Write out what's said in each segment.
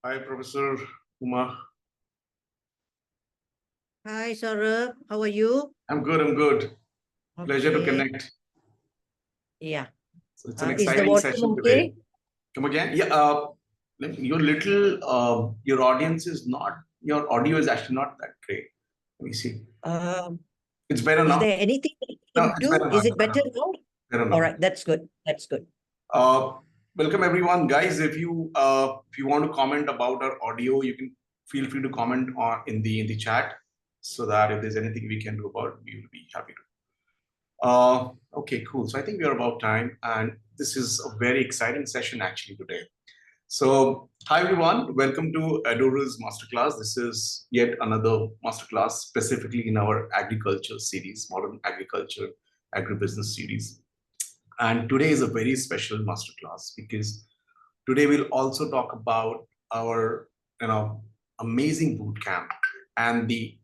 Hi, Professor Uma. Hi, Saurabh. How are you? I'm good. I'm good. Pleasure to Okay. connect. Yeah. So it's an Is the exciting volume session today. okay? Come again? Yeah. Your audience is not. Your audio is actually not that great. Let me see. Um, It's better is now. there anything that you No, can it's do? better now. Is It's it better better now. now? Better All now. right, that's good. That's good. Uh, Welcome everyone, guys. If you want to comment about our audio, you can feel free to comment on in the chat, so that if there's anything we can do about it, we will be happy to. Okay, cool. So I think we are about time, and this is a very exciting session actually today. So, hi everyone, welcome to Edorer's Masterclass. This is yet another masterclass specifically in our agriculture series, modern agriculture, agribusiness series. And today is a very special masterclass because today we'll also talk about our, amazing boot camp and the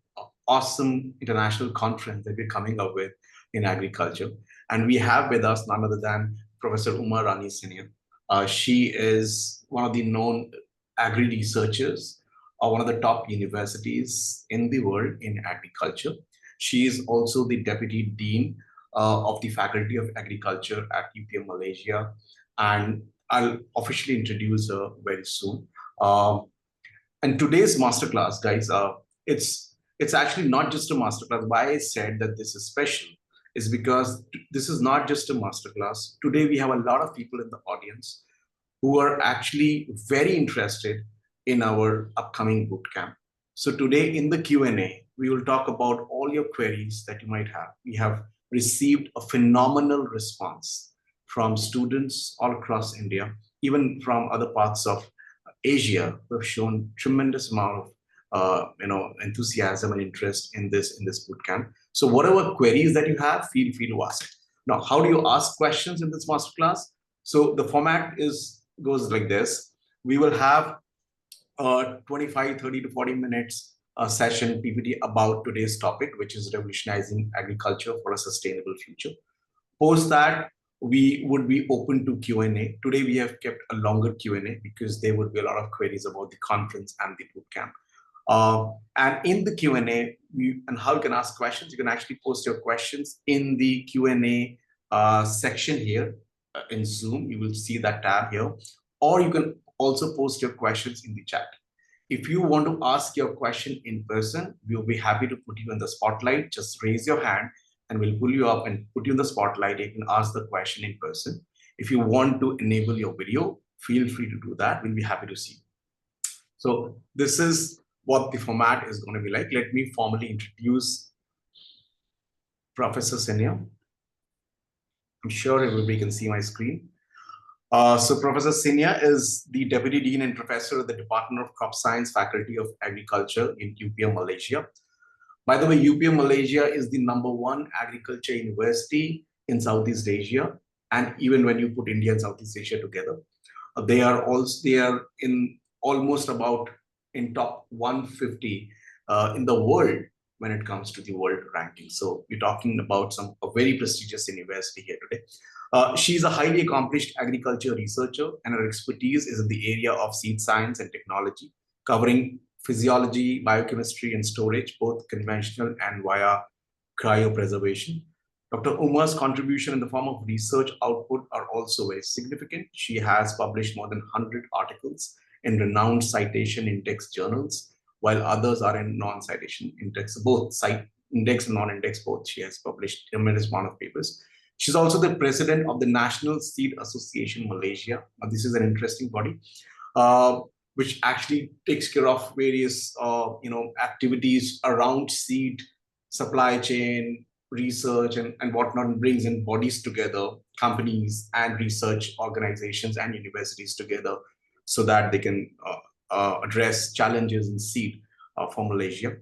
awesome international conference that we're coming up with in agriculture. And we have with us none other than Professor Rani Sinniah. She is one of the known agri researchers of one of the top universities in the world in agriculture. She is also the deputy dean of the Faculty of Agriculture at UPM Malaysia, and I'll officially introduce her very soon. Um, and today's masterclass, guys, it's actually not just a masterclass. Why I said that this is special is because this is not just a masterclass. Today we have a lot of people in the audience who are actually very interested in our upcoming bootcamp. So today in the Q&A, we will talk about all your queries that you might have. We have received a phenomenal response from students all across India, even from other parts of Asia, who have shown tremendous amount of enthusiasm and interest in this bootcamp. So whatever queries that you have, feel free to ask. Now, how do you ask questions in this masterclass? So the format is goes like this. We will have 25, 30 to 40 minutes session PPT about today's topic, which is revolutionizing agriculture for a sustainable future. Post that, we would be open to Q&A. Today, we have kept a longer Q&A because there would be a lot of queries about the conference and the bootcamp. And in the Q&A, and how you can ask questions, you can actually post your questions in the Q&A section here in Zoom. You will see that tab here. Or you can also post your questions in the chat. If you want to ask your question in person, we'll be happy to put you in the spotlight. Just raise your hand and we'll pull you up and put you in the spotlight. You can ask the question in person. If you want to enable your video, feel free to do that. We'll be happy to see you. So this is what the format is going to be like. Let me formally introduce Professor Sinniah. I'm sure everybody can see my screen. So Professor Sinniah is the Deputy Dean and Professor of the Department of Crop Science, Faculty of Agriculture in UPM Malaysia. By the way, UPM Malaysia is the #1 agriculture university in Southeast Asia. And even when you put India and Southeast Asia together, they are in almost about in top 150 in the world when it comes to the world ranking. So we're talking about a very prestigious university here today. She's a highly accomplished agriculture researcher, and her expertise is in the area of seed science and technology, covering physiology, biochemistry, and storage, both conventional and via cryopreservation. Dr. Uma's contribution in the form of research output are also very significant. She has published more than 100 articles in renowned citation index journals, while others are in non-citation index, both index and non-index both. She has published a tremendous amount of papers. She's also the president of the National Seed Association Malaysia. Now, this is an interesting body, which actually takes care of various activities around seed supply chain, research, and whatnot, and brings in bodies together, companies and research organizations and universities together so that they can address challenges in seed for Malaysia.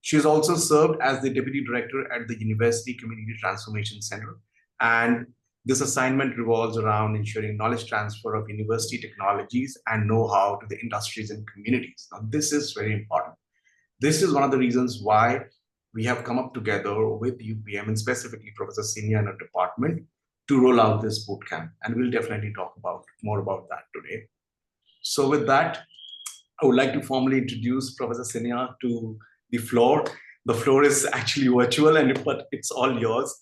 She has also served as the Deputy Director at the University Community Transformation Center. And this assignment revolves around ensuring knowledge transfer of university technologies and know-how to the industries and communities. Now, this is very important. This is one of the reasons why we have come up together with UPM and specifically Professor Sinniah and her department to roll out this bootcamp. And we'll definitely talk more about that today. So with that, I would like to formally introduce Professor Sinniah to the floor. The floor is actually virtual, but it's all yours.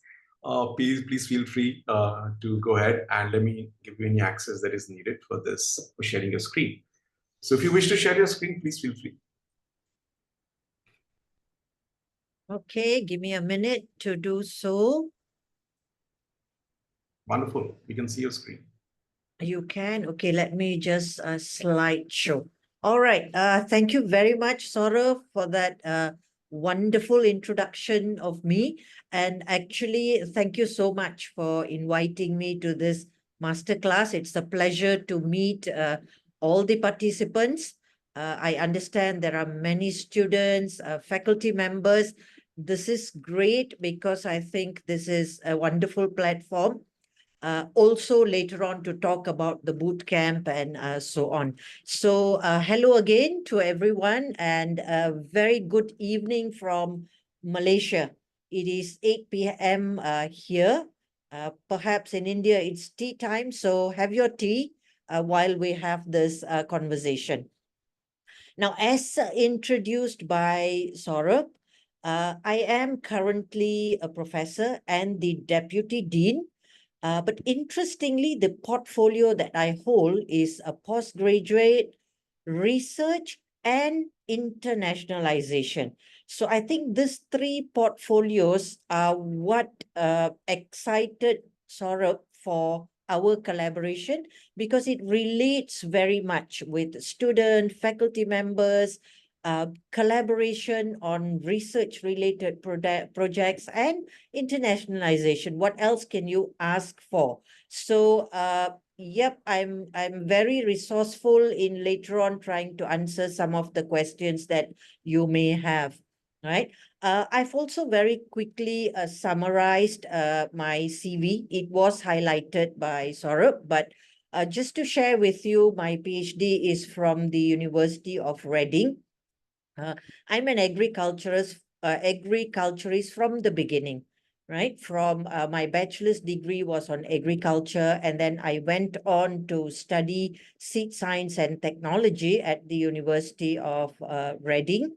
Please feel free to go ahead and let me give you any access that is needed for this, for sharing your screen. So if you wish to share your screen, please feel free. Okay, give me a minute to do so. Wonderful. We can see your screen. You can. Okay, let me just slideshow. All right. Thank you very much, Saurav, for that wonderful introduction of me. And actually, thank you so much for inviting me to this masterclass. It's a pleasure to meet all the participants. I understand there are many students, faculty members. This is great because I think this is a wonderful platform. Also later on to talk about the boot camp and so on. So hello again to everyone and a very good evening from Malaysia. It is 8 p.m. Here. Perhaps in India it's tea time. So have your tea while we have this conversation. Now, as introduced by Saurabh, I am currently a professor and the deputy dean. But interestingly, the portfolio that I hold is a postgraduate, research, and internationalization. So I think these three portfolios are what excited Saurabh for our collaboration because it relates very much with student, faculty members, collaboration on research-related projects and internationalization. What else can you ask for? So, yep, I'm very resourceful in later on trying to answer some of the questions that you may have, right? I've also very quickly summarized my CV. It was highlighted by Saurabh, but just to share with you, my PhD is from the University of Reading. I'm an agriculturist from the beginning, right? From my bachelor's degree was on agriculture, and then I went on to study seed science and technology at the University of Reading.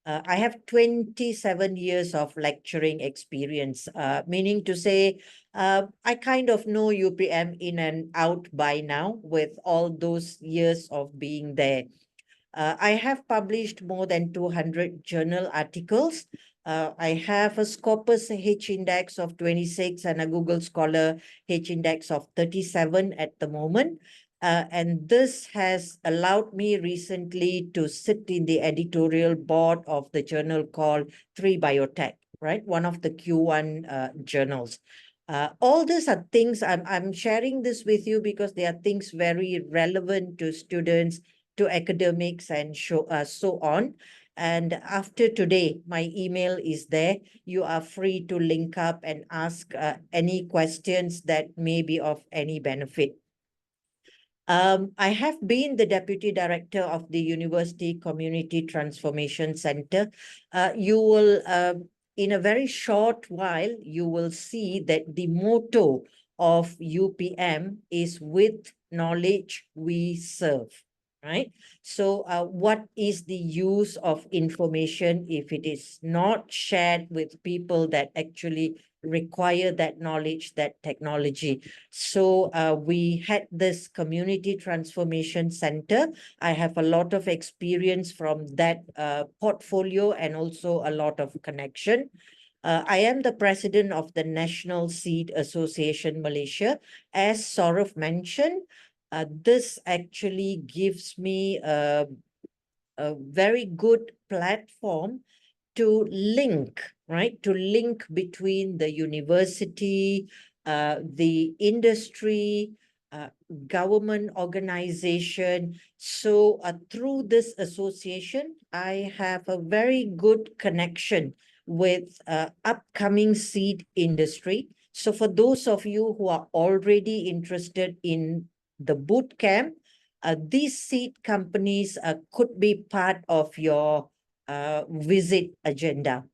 I have 27 years of lecturing experience, meaning to say, I kind of know UPM in and out by now with all those years of being there. I have published more than 200 journal articles. I have a Scopus H index of 26 and a Google Scholar H index of 37 at the moment. And this has allowed me recently to sit in the editorial board of the journal called 3 Biotech, right? One of the Q1 journals. All these are things I'm sharing this with you because they are things very relevant to students, to academics and so on. And after today, my email is there. You are free to link up and ask any questions that may be of any benefit. I have been the Deputy Director of the University Community Transformation Center. You will, in a very short while, you will see that the motto of UPM is with knowledge we serve. Right? So what is the use of information if it is not shared with people that actually require that knowledge, that technology? So we had this community transformation center. I have a lot of experience from that portfolio and also a lot of connection. I am the president of the National Seed Association Malaysia. As Saurav mentioned, this actually gives me a very good platform to link, right? To link between the university, the industry, government organization. So through this association, I have a very good connection with upcoming seed industry. So for those of you who are already interested in the boot camp, these seed companies could be part of your visit agenda,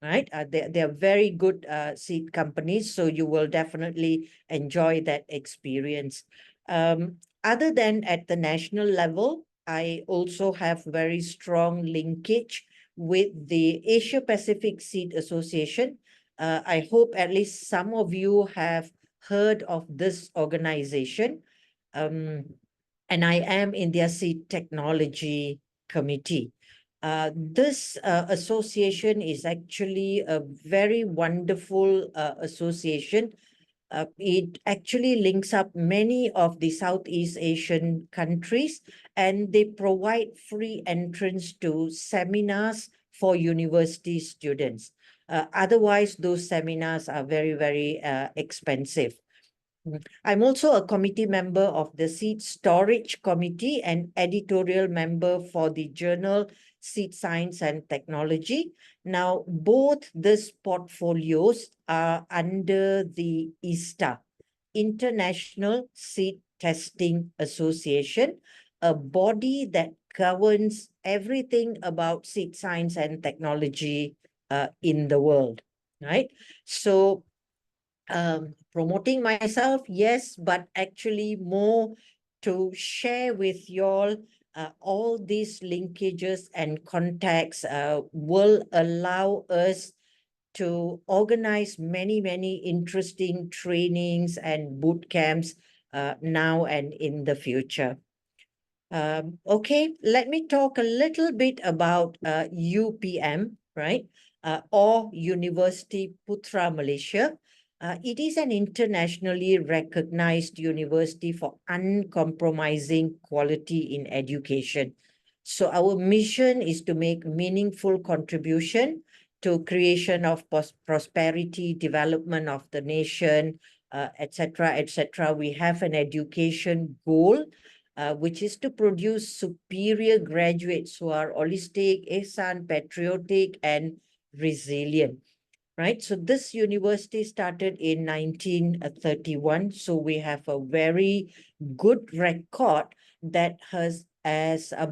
right? They're very good seed companies, so you will definitely enjoy that experience. Other than at the national level, I also have very strong linkage with the Asia Pacific Seed Association. I hope at least some of you have heard of this organization. And I am in their seed technology committee. This association is actually a very wonderful association. It actually links up many of the Southeast Asian countries, and they provide free entrance to seminars for university students. Otherwise, those seminars are very, very expensive. I'm also a committee member of the Seed Storage Committee and editorial member for the journal Seed Science and Technology. Now, both these portfolios are under the ISTA, International Seed Testing Association, a body that governs everything about seed science and technology in the world, right? So promoting myself, yes, but actually more to share with y'all all these linkages and contacts will allow us to organize many, many interesting trainings and boot camps now and in the future. Okay, let me talk a little bit about UPM, right? Or Universiti Putra Malaysia. It is an internationally recognized university for uncompromising quality in education. So our mission is to make meaningful contribution to creation of prosperity, development of the nation, etc., etc. We have an education goal, which is to produce superior graduates who are holistic, ihsan, patriotic, and resilient, right? So this university started in 1931. So we have a very good record that has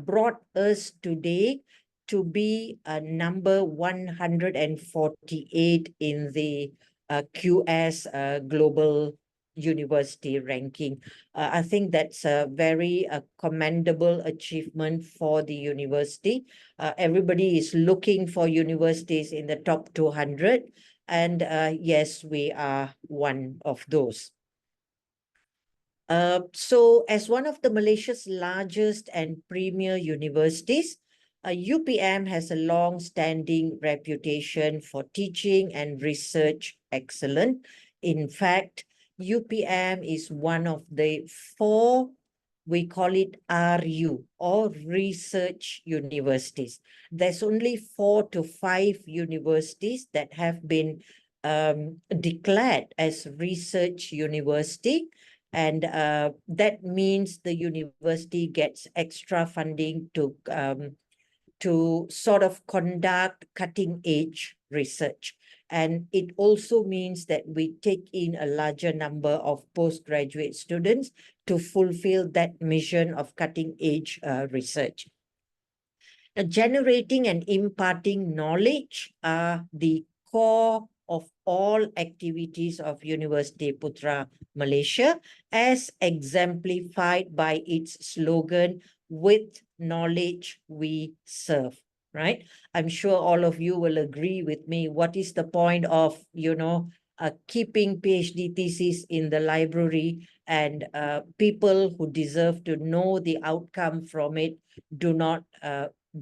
brought us today to be number 148 in the QS Global University ranking. I think that's a very commendable achievement for the university. Everybody is looking for universities in the top 200. And yes, we are one of those. So as one of the Malaysia's largest and premier universities, UPM has a long-standing reputation for teaching and research excellence. In fact, UPM is one of the 4, we call it RU, or research universities. There's only 4 to 5 universities that have been declared as research university. And that means the university gets extra funding to sort of conduct cutting edge research. And it also means that we take in a larger number of postgraduate students to fulfill that mission of cutting edge research. Generating and imparting knowledge are the core of all activities of Universiti Putra Malaysia, as exemplified by its slogan, "With knowledge we serve," right? I'm sure all of you will agree with me. What is the point of, keeping PhD thesis in the library, and people who deserve to know the outcome from it do not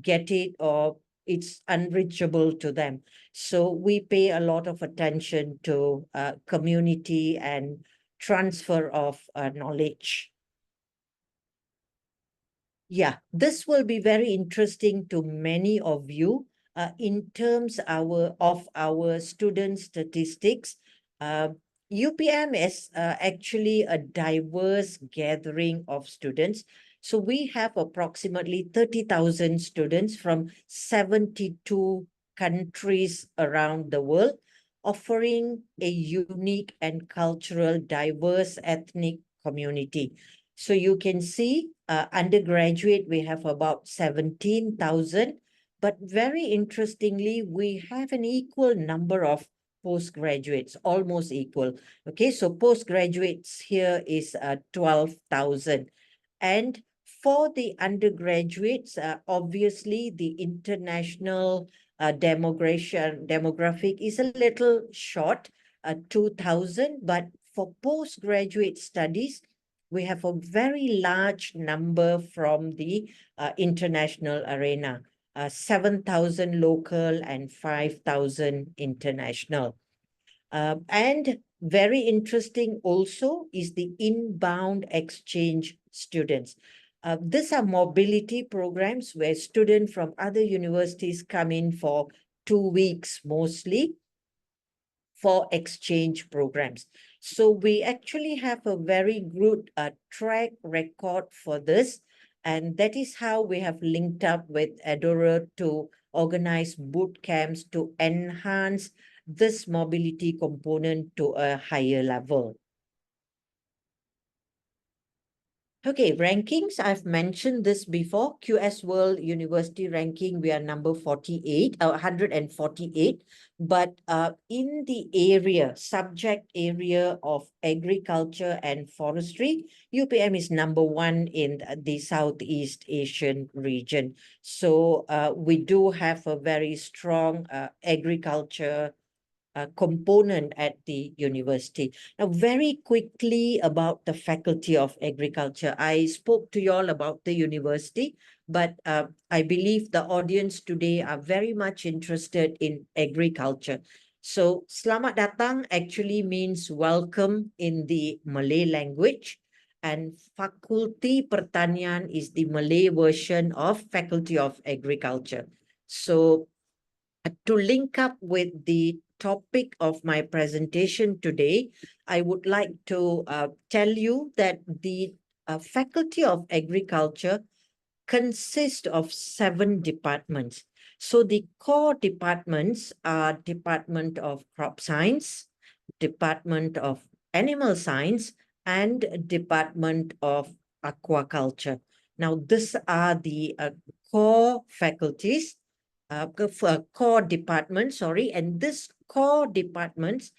get it, or it's unreachable to them. So we pay a lot of attention to community and transfer of knowledge. Yeah, this will be very interesting to many of you in terms of our student statistics. UPM is actually a diverse gathering of students. So we have approximately 30,000 students from 72 countries around the world, offering a unique and cultural, diverse ethnic community. So you can see undergraduate, we have about 17,000. But very interestingly, we have an equal number of postgraduates, almost equal. Okay, so postgraduates here is 12,000. And For the undergraduates, obviously the international demographic is a little short, 2,000, but for postgraduate studies, we have a very large number from the international arena, 7,000 local and 5,000 international. And very interesting also is the inbound exchange students. These are mobility programs where students from other universities come in for 2 weeks mostly for exchange programs. So we actually have a very good track record for this. And that is how we have linked up with Edorer to organize boot camps to enhance this mobility component to a higher level. Okay, rankings, I've mentioned this before. QS World University ranking, we are number 48, 148. But in the subject area of agriculture and forestry, UPM is number 1 in the Southeast Asian region. So we do have a very strong agriculture component at the university. Now, very quickly about the Faculty of Agriculture. I spoke to you all about the university, but I believe the audience today are very much interested in agriculture. So, Selamat Datang actually means welcome in the Malay language, and Fakulti Pertanian is the Malay version of Faculty of Agriculture. So, to link up with the topic of my presentation today, I would like to tell you that the Faculty of Agriculture consists of 7 departments. So the core departments are Department of Crop Science, Department of Animal Science, and Department of Aquaculture. Now, these are the core faculties, core departments, and these core departments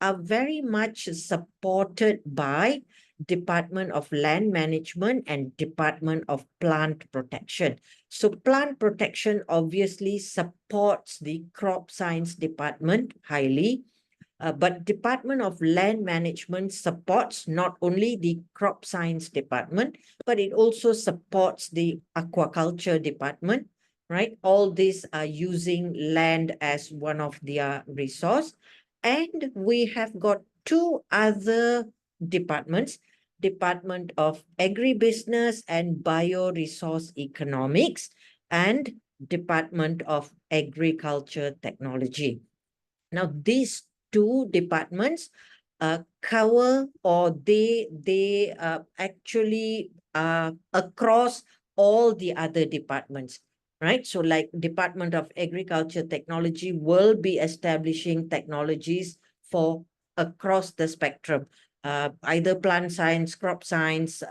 are very much supported by Department of Land Management and Department of Plant Protection. So plant protection obviously supports the crop science department highly, but Department of Land Management supports not only the crop science department, but it also supports the aquaculture department, right? All these are using land as one of their resource. And we have got 2 other departments, Department of Agribusiness and Bioresource Economics, and Department of Agriculture Technology. Now, these 2 departments cover, or they actually across all the other departments, right? So like Department of Agriculture Technology will be establishing technologies for across the spectrum, either plant science, crop science,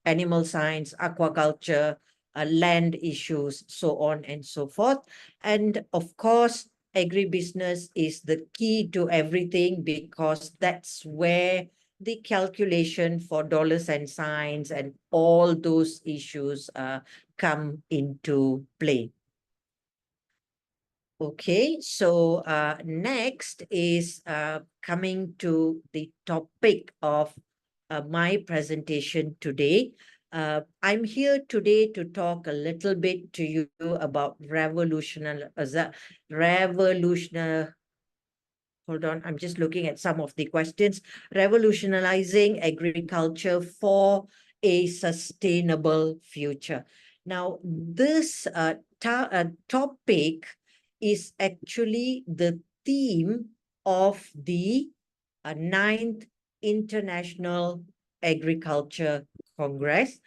animal science, aquaculture, land issues, so on and so forth. And of course, agribusiness is the key to everything, because that's where the calculation for dollars and cents and all those issues come into play. Okay, so next is coming to the topic of my presentation today. I'm here today to talk a little bit to you about hold on, I'm just looking at some of the questions. Revolutionizing agriculture for a sustainable future. Now, this topic is actually the theme of the 9th International Agriculture Congress.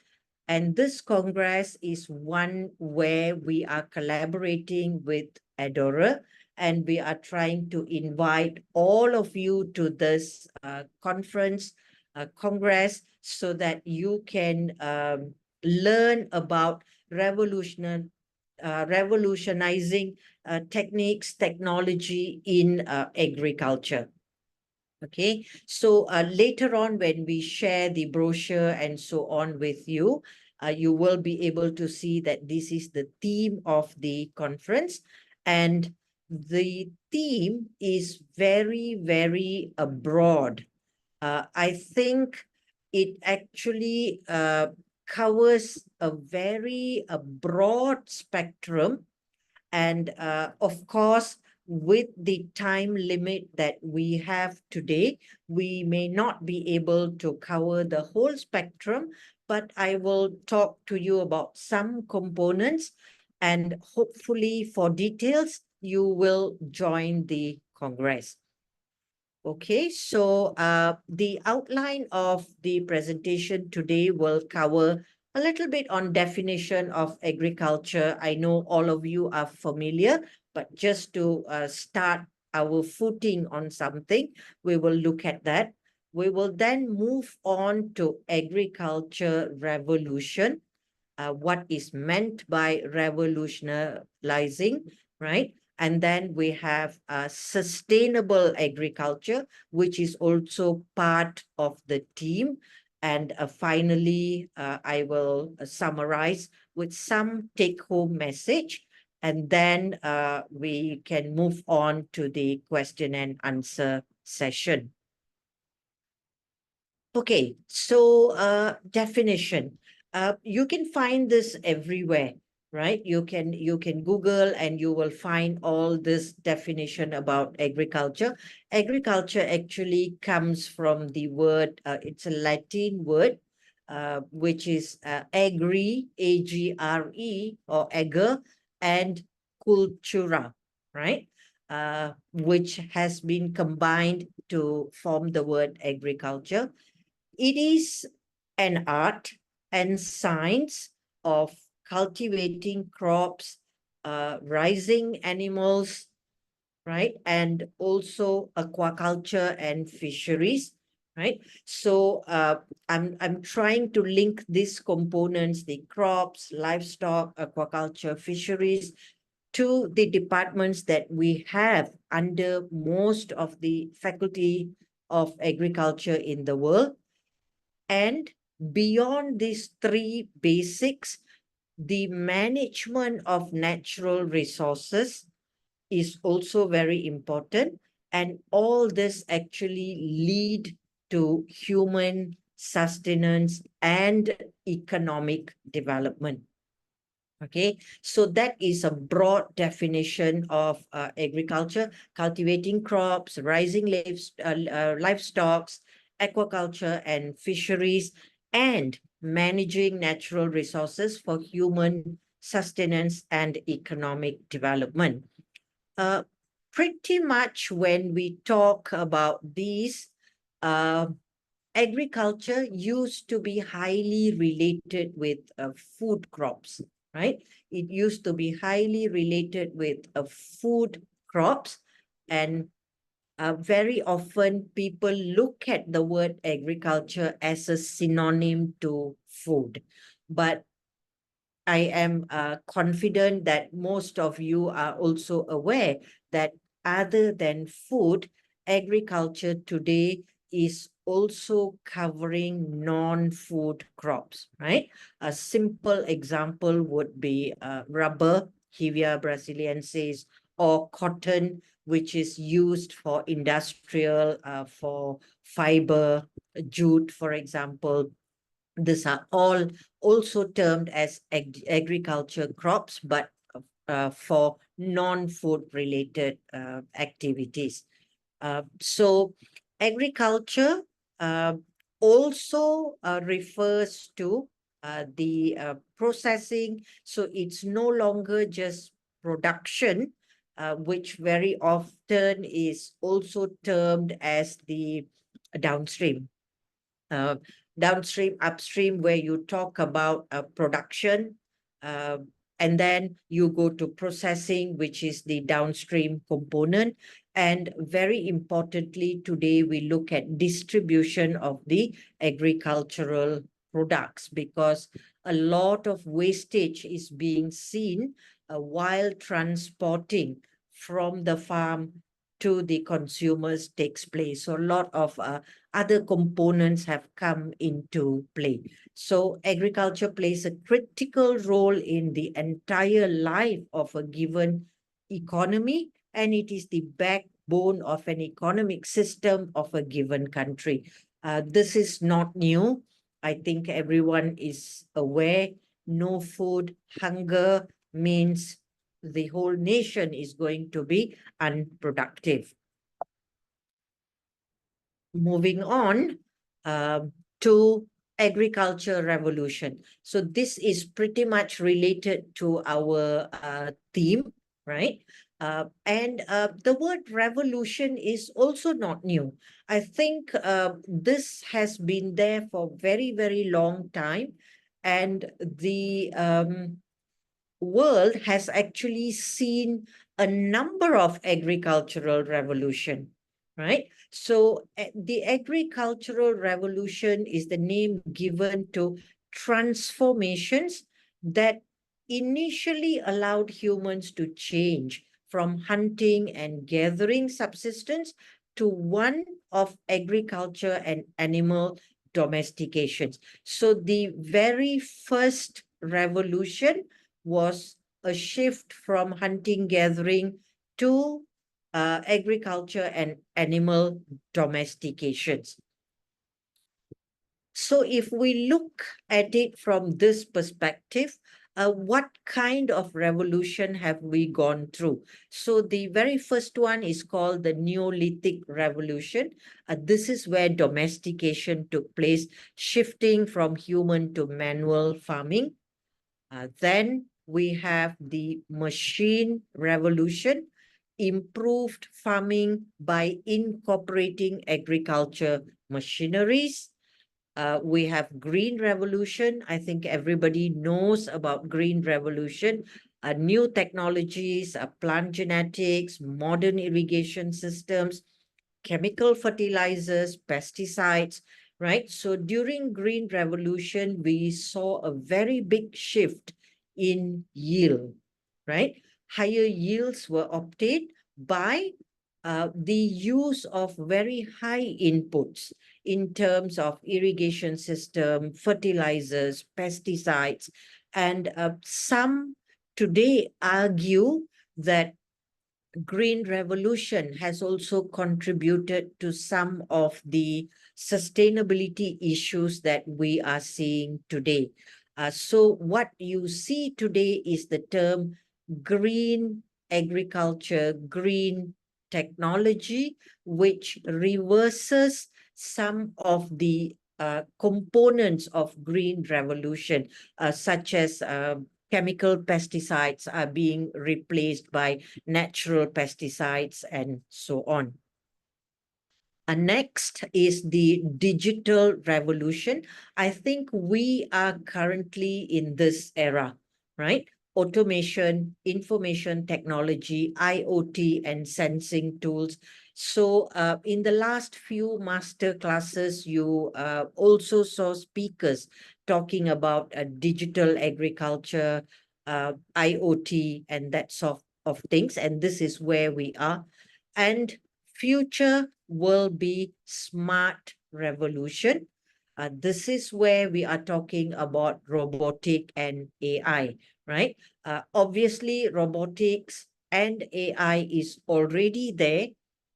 And this Congress is one where we are collaborating with Edorer, and we are trying to invite all of you to this conference, Congress, so that you can learn about revolutionizing techniques, technology in agriculture. Okay, so later on when we share the brochure and so on with you, you will be able to see that this is the theme of the conference. And the theme is very, very broad. I think it actually covers a very broad spectrum. And of course, with the time limit that we have today, we may not be able to cover the whole spectrum, but I will talk to you about some components, and hopefully for details, you will join the Congress. Okay, so the outline of the presentation today will cover a little bit on definition of agriculture. I know all of you are familiar, but just to start our footing on something, we will look at that. We will then move on to agriculture revolution, what is meant by revolutionizing, right? And then we have sustainable agriculture, which is also part of the team. And finally, I will summarize with some take-home message. And then we can move on to the question and answer session. Okay, so definition. You can find this everywhere, right? You can Google and you will find all this definition about agriculture. Agriculture actually comes from the word, it's a Latin word, which is agri, A-G-R-E, or ager, and cultura, right? Which has been combined to form the word agriculture. It is an art and science of cultivating crops, raising animals, right? And also aquaculture and fisheries, right? So I'm trying to link these components, the crops, livestock, aquaculture, fisheries, to the departments that we have under most of the faculty of agriculture in the world. And beyond these three basics, the management of natural resources is also very important. And all this actually lead to human sustenance and economic development. Okay, so that is a broad definition of agriculture: cultivating crops, raising livestock, aquaculture and fisheries, and managing natural resources for human sustenance and economic development. Pretty much when we talk about these, agriculture used to be highly related with food crops, right? It used to be highly related with food crops, and very often people look at the word agriculture as a synonym to food. But I am confident that most of you are also aware that other than food, agriculture today is also covering non-food crops, right? A simple example would be rubber, Hevea brasiliensis, or cotton, which is used for industrial, for fiber, jute, for example. These are all also termed as agriculture crops, but for non-food related activities. So agriculture also refers to the processing. So it's no longer just production, which very often is also termed as the downstream. Downstream, upstream, where you talk about production, and then you go to processing, which is the downstream component. And very importantly, today we look at distribution of the agricultural products, because a lot of wastage is being seen while transporting from the farm to the consumers takes place. So a lot of other components have come into play. So agriculture plays a critical role in the entire life of a given economy, and it is the backbone of an economic system of a given country. This is not new. I think everyone is aware. No food, hunger means the whole nation is going to be unproductive. Moving on to agriculture revolution. So this is pretty much related to our theme, right? And the word revolution is also not new. I think this has been there for very, very long time. And the world has actually seen a number of agricultural revolution, right? So the agricultural revolution is the name given to transformations that initially allowed humans to change from hunting and gathering subsistence to one of agriculture and animal domestications. So the very first revolution was a shift from hunting gathering to agriculture and animal domestications. So if we look at it from this perspective, what kind of revolution have we gone through? So the very first one is called the Neolithic Revolution. This is where domestication took place, shifting from human to manual farming. Then we have the machine revolution, improved farming by incorporating agriculture machineries. We have green revolution. I think everybody knows about green revolution. New technologies, plant genetics, modern irrigation systems, chemical fertilizers, pesticides, right? So during Green Revolution, we saw a very big shift in yield, right? Higher yields were obtained by the use of very high inputs in terms of irrigation system, fertilizers, pesticides, and some today argue that Green Revolution has also contributed to some of the sustainability issues that we are seeing today. So what you see today is the term green agriculture, green technology, which reverses some of the components of Green Revolution, such as chemical pesticides are being replaced by natural pesticides and so on. Next is the digital revolution. I think we are currently in this era, right? Automation, information technology, IoT, and sensing tools. So in the last few master classes, you also saw speakers talking about digital agriculture, IoT, and that sort of things. And this is where we are. And future will be smart revolution. This is where we are talking about robotic and AI, right? Obviously, robotics and AI is already there,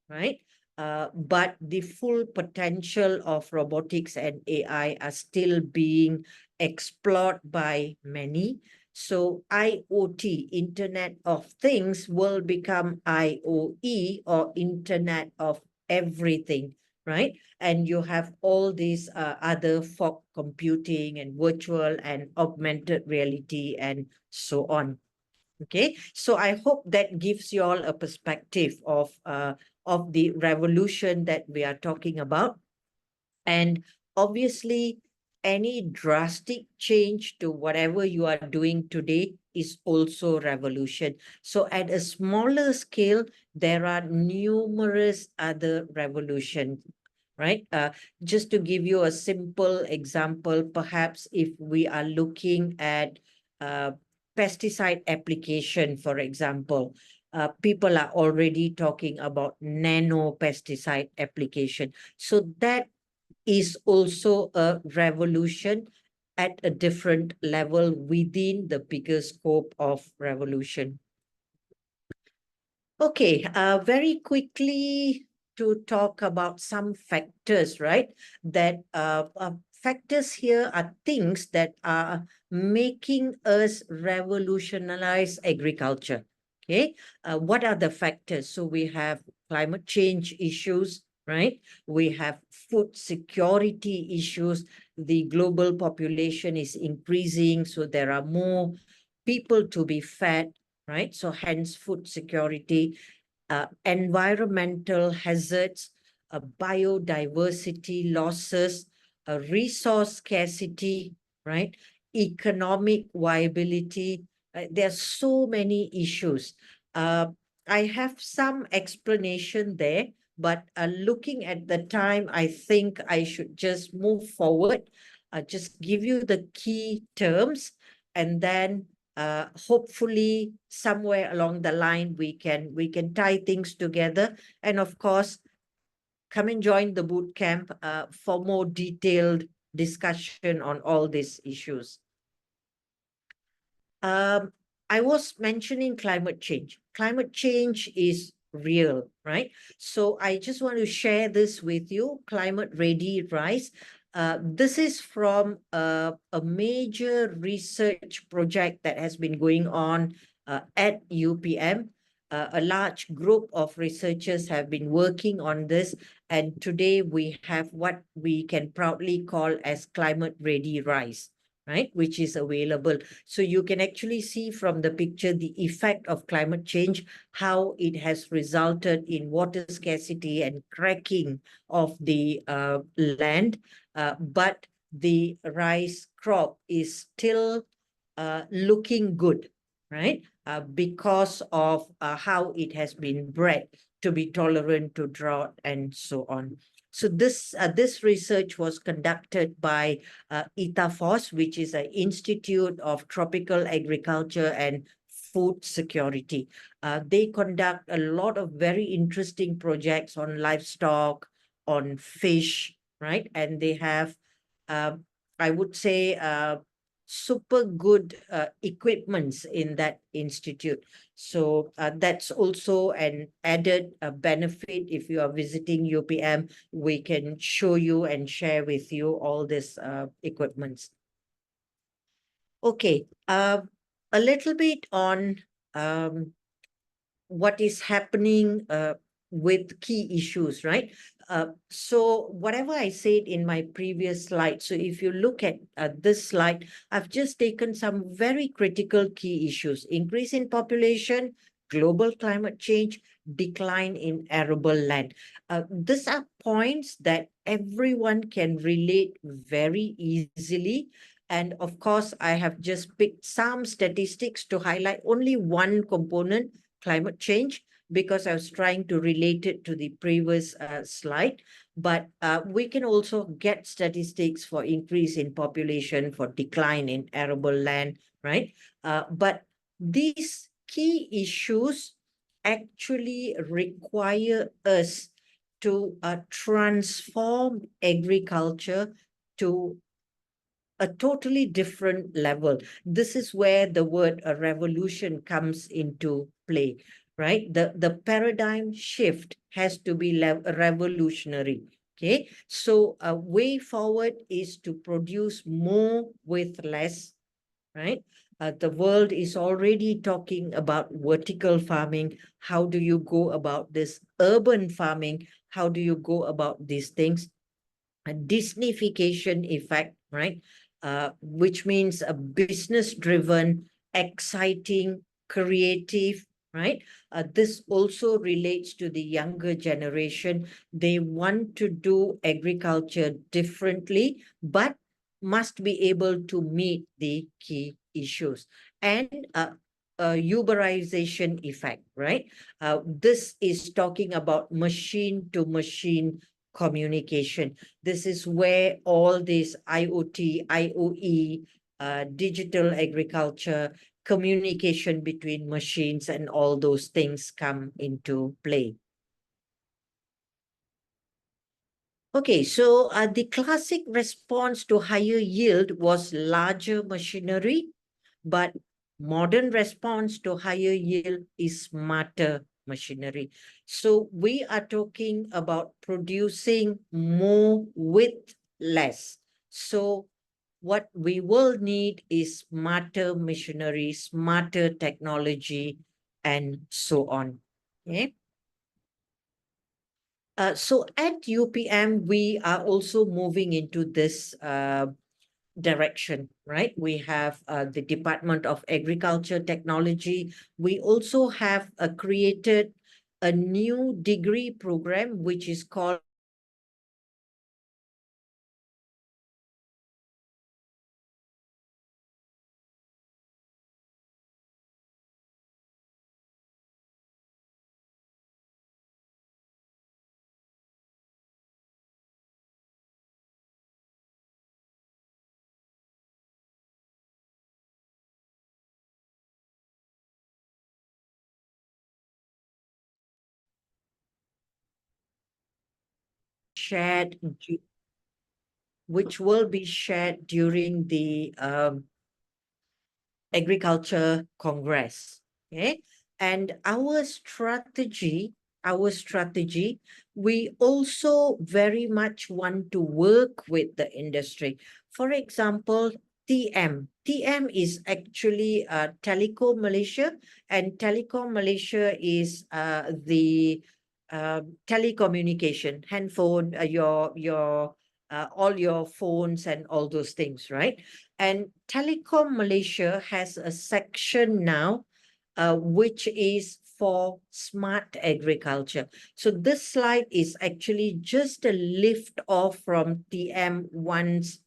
right? But the full potential of robotics and AI are still being explored by many. So IoT, Internet of Things, will become IoE, or Internet of Everything, right? And you have all these other fog computing and virtual and augmented reality and so on. Okay, so I hope that gives you all a perspective of the revolution that we are talking about. And obviously, any drastic change to whatever you are doing today is also revolution. So at a smaller scale, there are numerous other revolutions, right? Just to give you a simple example, perhaps if we are looking at pesticide application, for example, people are already talking about nano pesticide application. So that is also a revolution at a different level within the bigger scope of revolution. Okay, very quickly to talk about some factors, right? That factors here are things that are making us revolutionize agriculture. Okay, what are the factors? So we have climate change issues, right? We have food security issues. The global population is increasing, so there are more people to be fed, right? So hence food security, environmental hazards, biodiversity losses, resource scarcity, right? Economic viability. There are so many issues. Uh, I have some explanation there, but looking at the time, I think I should just move forward, just give you the key terms, and then hopefully somewhere along the line we can tie things together, and of course come and join the boot camp for more detailed discussion on all these issues. um, I was mentioning climate change. Climate change is real, right? So I just want to share this with you. Climate Ready Rise. This is from a major research project that has been going on at UPM. A large group of researchers have been working on this, and today we have what we can proudly call as Climate Ready Rise, right? Which is available. So you can actually see from the picture the effect of climate change, how it has resulted in water scarcity and cracking of the land. But the rice crop is still looking good, right? Because of how it has been bred to be tolerant to drought and so on. So this research was conducted by ITAFOS, which is an Institute of Tropical Agriculture and Food Security. They conduct a lot of very interesting projects on livestock, on fish, right? And they have, I would say, super good equipments in that institute. So that's also an added benefit. If you are visiting UPM, we can show you and share with you all this equipments. Okay, a little bit on what is happening with key issues, right? So whatever I said in my previous slide, so if you look at this slide, I've just taken some very critical key issues: increase in population, global climate change, decline in arable land. These are points that everyone can relate very easily. And of course, I have just picked some statistics to highlight only one component, climate change, because I was trying to relate it to the previous slide. But we can also get statistics for increase in population, for decline in arable land, right? But these key issues actually require us to transform agriculture to a totally different level. This is where the word a revolution comes into play, right? The paradigm shift has to be revolutionary. Okay, so a way forward is to produce more with less, right? The world is already talking about vertical farming. How do you go about this? Urban farming, how do you go about these things? A Disneyfication effect, right? Which means a business-driven, exciting, creative, right? This also relates to the younger generation. They want to do agriculture differently, but must be able to meet the key issues. And Uberization effect, right? This is talking about machine-to-machine communication. This is where all this IoT, IoE, digital agriculture, communication between machines and all those things come into play. Okay, so the classic response to higher yield was larger machinery, but modern response to higher yield is smarter machinery. So we are talking about producing more with less. So what we will need is smarter machinery, smarter technology, and so on. Okay. So at UPM, we are also moving into this direction, right? We have the Department of Agriculture Technology. We also have created a new degree program, which is called shared, which will be shared during the Agriculture Congress. Okay. And our strategy, we also very much want to work with the industry. For example, TM is actually Telecom Malaysia, and Telecom Malaysia is the telecommunication, handphone, all your phones and all those things, right? And Telecom Malaysia has a section now, which is for smart agriculture. So this slide is actually just a lift off from TM1's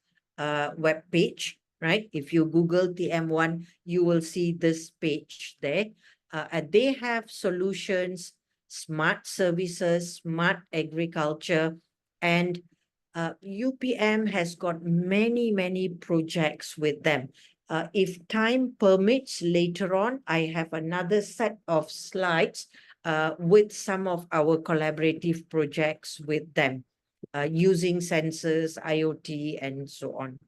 web page, right? If you Google TM1, you will see this page there. And they have solutions, smart services, smart agriculture, and UPM has got many projects with them. If time permits, later on, I have another set of slides with some of our collaborative projects with them, using sensors, IoT, and so on.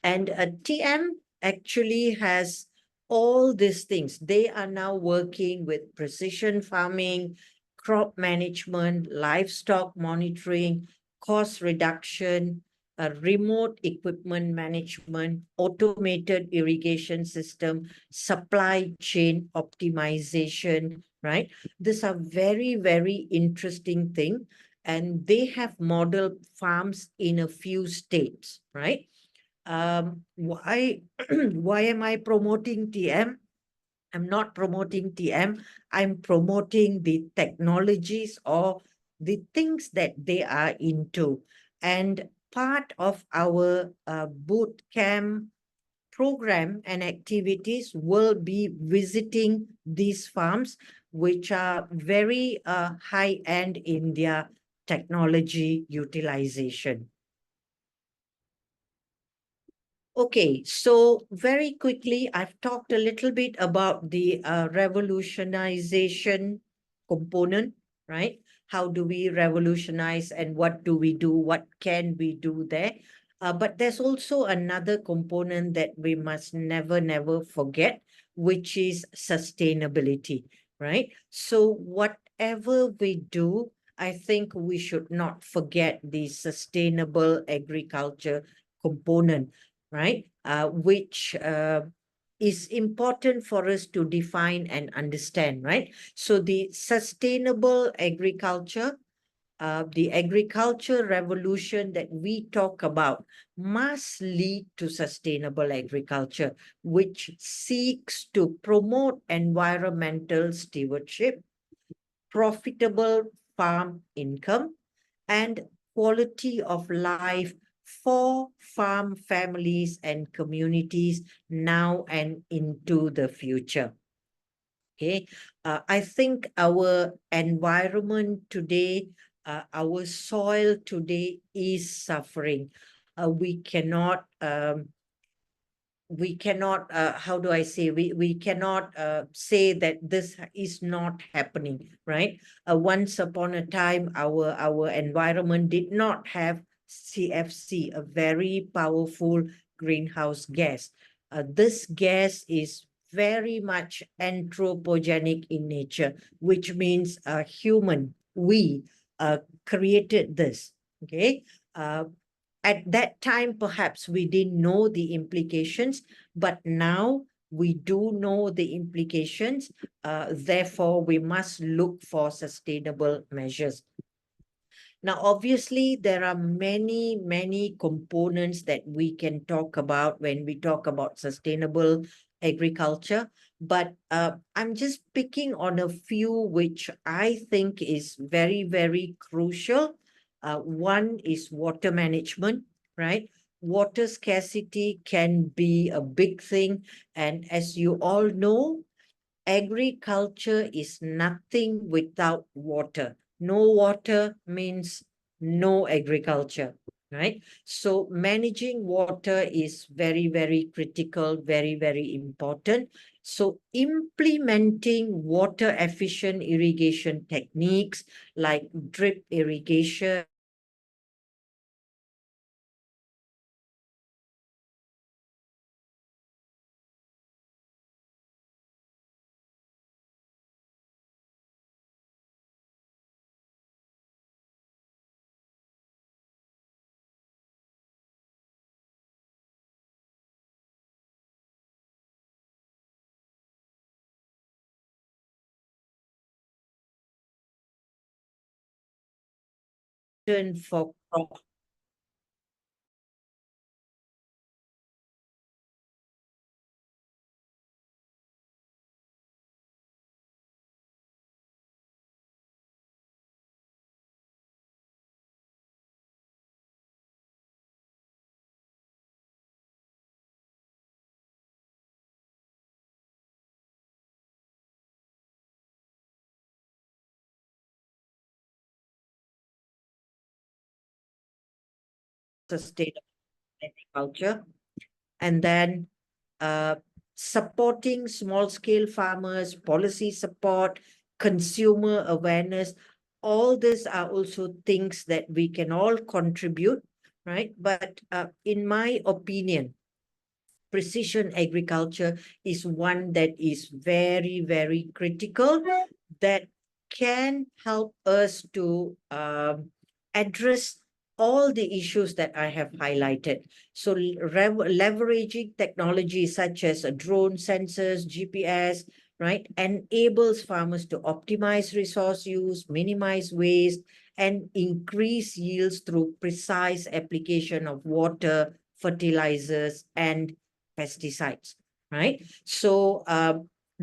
And TM actually has all these things. They are now working with precision farming, crop management, livestock monitoring, cost reduction, remote equipment management, automated irrigation system, supply chain optimization, right? These are very interesting things. And they have model farms in a few states, right? Why why am I promoting TM? I'm not promoting TM. I'm promoting the technologies or the things that they are into. And part of our boot camp program and activities will be visiting these farms, which are very high-end in their technology utilization. Okay, so very quickly, I've talked a little bit about the revolutionization component, right? How do we revolutionize and what do we do? What can we do there? But there's also another component that we must never forget, which is sustainability, right? So whatever we do, I think we should not forget the sustainable agriculture component, right? Which is important for us to define and understand, right? So the sustainable agriculture, the agriculture revolution that we talk about must lead to sustainable agriculture, which seeks to promote environmental stewardship, profitable farm income, and quality of life for farm families and communities now and into the future. Okay, I think our environment today, our soil today is suffering. We cannot we cannot, how do I say, we cannot say that this is not happening, right? Once upon a time, our environment did not have CFC, a very powerful greenhouse gas. This gas is very much anthropogenic in nature, which means we created this, okay? At that time, perhaps we didn't know the implications, but now we do know the implications. Therefore, we must look for sustainable measures. Now, obviously, there are many, many components that we can talk about when we talk about sustainable agriculture, but I'm just picking on a few which I think is very, very crucial. One is water management, right? Water scarcity can be a big thing. And as you all know, agriculture is nothing without water. No water means no agriculture, right? So managing water is very, very critical, very, very important. So implementing water efficient irrigation techniques like drip irrigation, for crop sustainable agriculture, and then uh, supporting small scale farmers, policy support, consumer awareness. All these are also things that we can all contribute, right? But in my opinion, precision agriculture is one that is very, very critical, that can help us to address all the issues that I have highlighted. So leveraging technology such as drone sensors, GPS, right, enables farmers to optimize resource use, minimize waste, and increase yields through precise application of water, fertilizers, and pesticides, right? So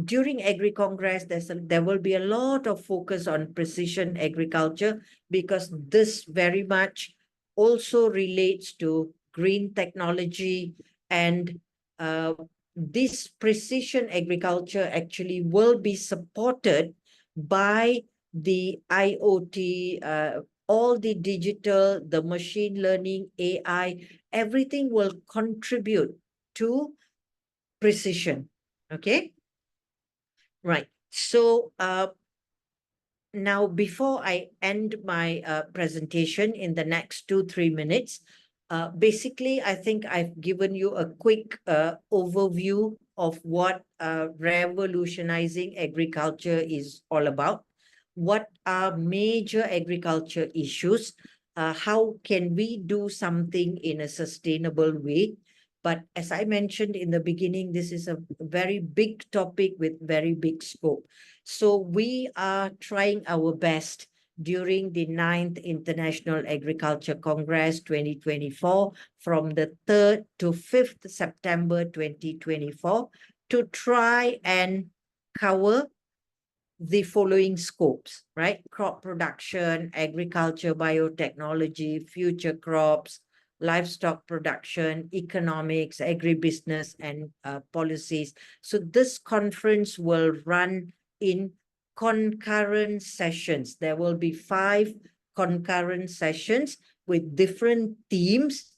during Agri-Congress, there will be a lot of focus on precision agriculture, because this very much also relates to green technology, and this precision agriculture actually will be supported by the IoT, all the digital, the machine learning, AI, everything will contribute to precision. Okay, right. So now, before I end my presentation in the next 2-3 minutes, basically, I think I've given you a quick overview of what revolutionizing agriculture is all about. What are major agriculture issues? How can we do something in a sustainable way? But as I mentioned in the beginning, this is a very big topic with very big scope. So we are trying our best during the 9th International Agriculture Congress 2024 from the 3rd to 5th September 2024 to try and cover the following scopes, right? Crop production, agriculture, biotechnology, future crops, livestock production, economics, agribusiness, and policies. So this conference will run in concurrent sessions. There will be 5 concurrent sessions with different themes.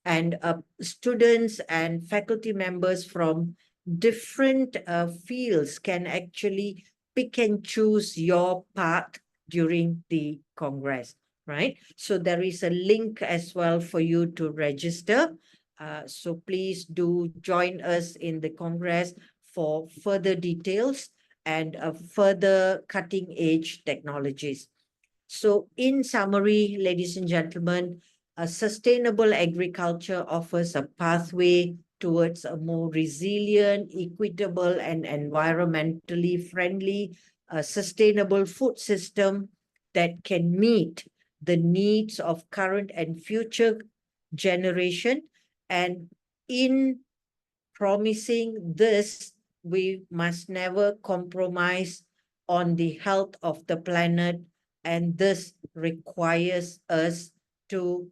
and students and faculty members from different fields can actually pick and choose your path during the Congress, right? So there is a link as well for you to register. So please do join us in the Congress for further details and further cutting edge technologies. So in summary, ladies and gentlemen, a sustainable agriculture offers a pathway towards a more resilient, equitable, and environmentally friendly, sustainable food system that can meet the needs of current and future generation. And in promising this, we must never compromise on the health of the planet, and this requires us to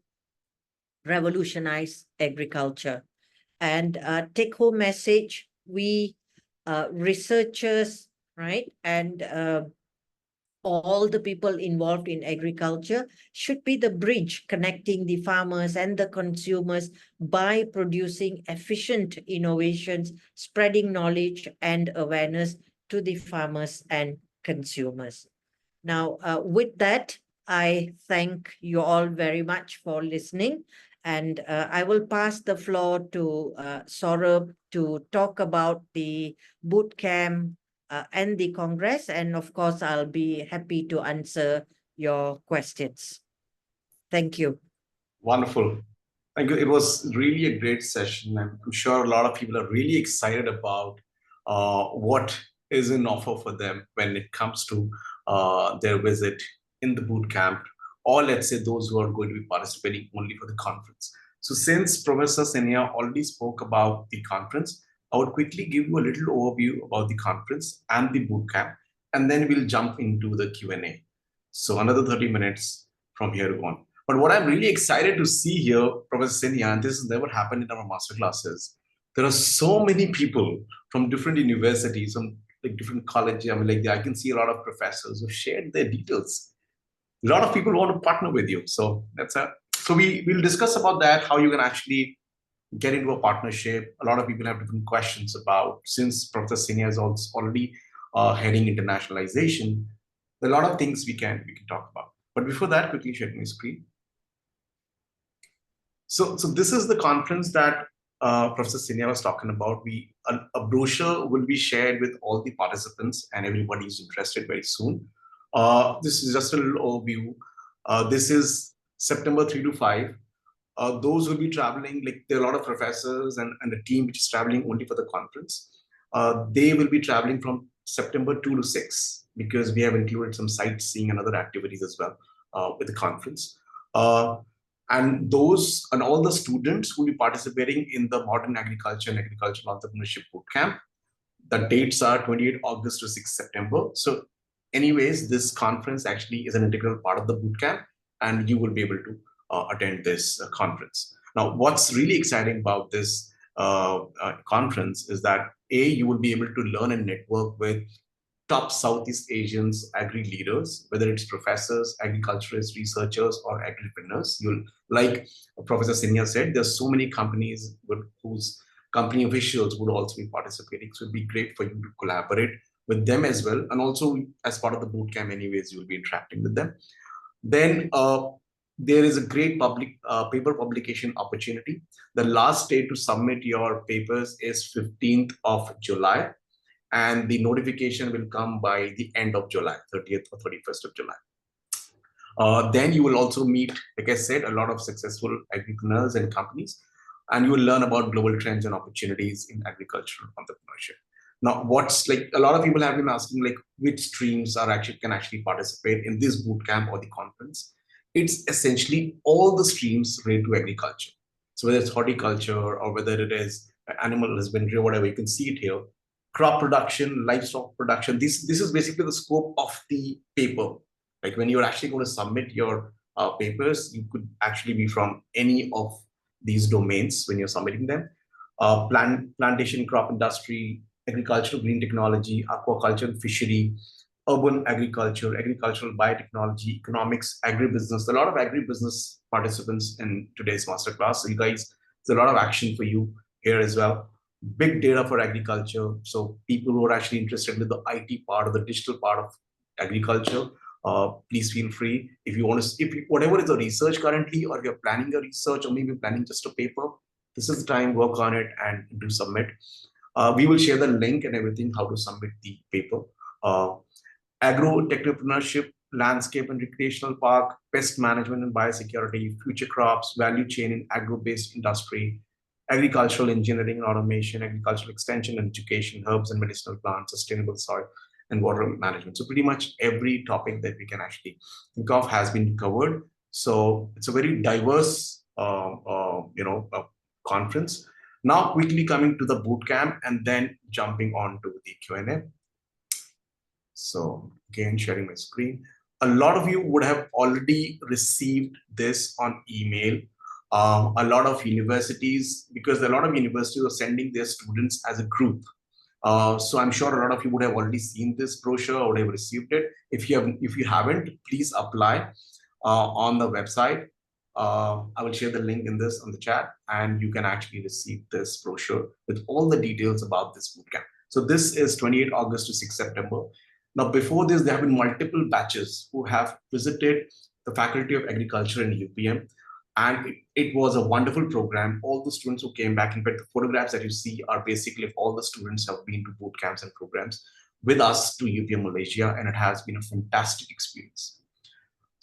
revolutionize agriculture. And take home message, we researchers, right, and all the people involved in agriculture should be the bridge connecting the farmers and the consumers by producing efficient innovations, spreading knowledge and awareness to the farmers and consumers. Now, with that, I thank you all very much for listening. And I will pass the floor to Saurabh to talk about the boot camp and the Congress. And of course, I'll be happy to answer your questions. Thank you. Wonderful. Thank you. It was really a great session. I'm sure a lot of people are really excited about what is in offer for them when it comes to their visit in the boot camp, or let's say those who are going to be participating only for the conference. So since Professor Sinniah already spoke about the conference, I would quickly give you a little overview about the conference and the boot camp, and then we'll jump into the Q&A. So another 30 minutes from here on. But what I'm really excited to see here, Professor Sinniah, and this has never happened in our master classes, there are so many people from different universities, from like different colleges. I mean, like I can see a lot of professors who shared their details. A lot of people want to partner with you. So we'll discuss about that, how you can actually get into a partnership. A lot of people have different questions about, since Professor Sinniah is also already heading internationalization, there are a lot of things we can talk about. But before that, quickly share my screen. So this is the conference that Professor Sinniah was talking about. A brochure will be shared with all the participants and everybody who's interested very soon. This is just a little overview. This is September 3 to 5. Those will be traveling, like there are a lot of professors and a team which is traveling only for the conference. They will be traveling from September 2 to 6 because we have included some sightseeing and other activities as well with the conference. And all the students who will be participating in the Modern Agriculture and Agricultural Entrepreneurship Bootcamp. The dates are 28 August to 6 September. So anyways, this conference actually is an integral part of the bootcamp, and you will be able to attend this conference. Now, what's really exciting about this conference is that you will be able to learn and network with top Southeast Asians agri leaders, whether it's professors, agriculturists, researchers, or agri-preneurs. Like Professor Sinniah said, there's so many companies whose company officials would also be participating. So it'd be great for you to collaborate with them as well. And also as part of the bootcamp anyways, you'll be interacting with them. Then there is a great paper publication opportunity. The last day to submit your papers is 15th of July. And the notification will come by the end of July, 30th or 31st of July. Then you will also meet, like I said, a lot of successful agripreneurs and companies, and you will learn about global trends and opportunities in agricultural entrepreneurship. Now, what's like a lot of people have been asking, like which streams can actually participate in this bootcamp or the conference. It's essentially all the streams related to agriculture. So whether it's horticulture or whether it is animal husbandry or whatever, you can see it here. Crop production, livestock production. This is basically the scope of the paper. Like when you're actually going to submit your papers, you could actually be from any of these domains when you're submitting them. Plantation, crop industry, agricultural green technology, aquaculture and fishery, urban agriculture, agricultural biotechnology, economics, agribusiness. A lot of agribusiness participants in today's masterclass. So you guys There's a lot of action for you here as well. Big data for agriculture. So people who are actually interested in the IT part or the digital part of agriculture, please feel free. If you want to, whatever is the research currently, or if you're planning a research or maybe planning just a paper, this is the time, work on it and do submit. We will share the link and everything, how to submit the paper. Agro-technopreneurship, landscape and recreational park, pest management and biosecurity, future crops, value chain in agro-based industry, agricultural engineering and automation, agricultural extension and education, herbs and medicinal plants, sustainable soil and water management. So pretty much every topic that we can actually think of has been covered. So it's a very diverse, conference. Now quickly coming to the bootcamp and then jumping on to the Q&A. So again, sharing my screen. A lot of you would have already received this on email. A lot of universities, because a lot of universities are sending their students as a group. So I'm sure a lot of you would have already seen this brochure or would have received it. If you haven't, please apply on the website. I will share the link in this on the chat, and you can actually receive this brochure with all the details about this bootcamp. So this is 28 August to 6 September. Now, before this, there have been multiple batches who have visited the Faculty of Agriculture in UPM, and it was a wonderful program. All the students who came back, in fact, the photographs that you see are basically of all the students who have been to boot camps and programs with us to UPM Malaysia, and it has been a fantastic experience.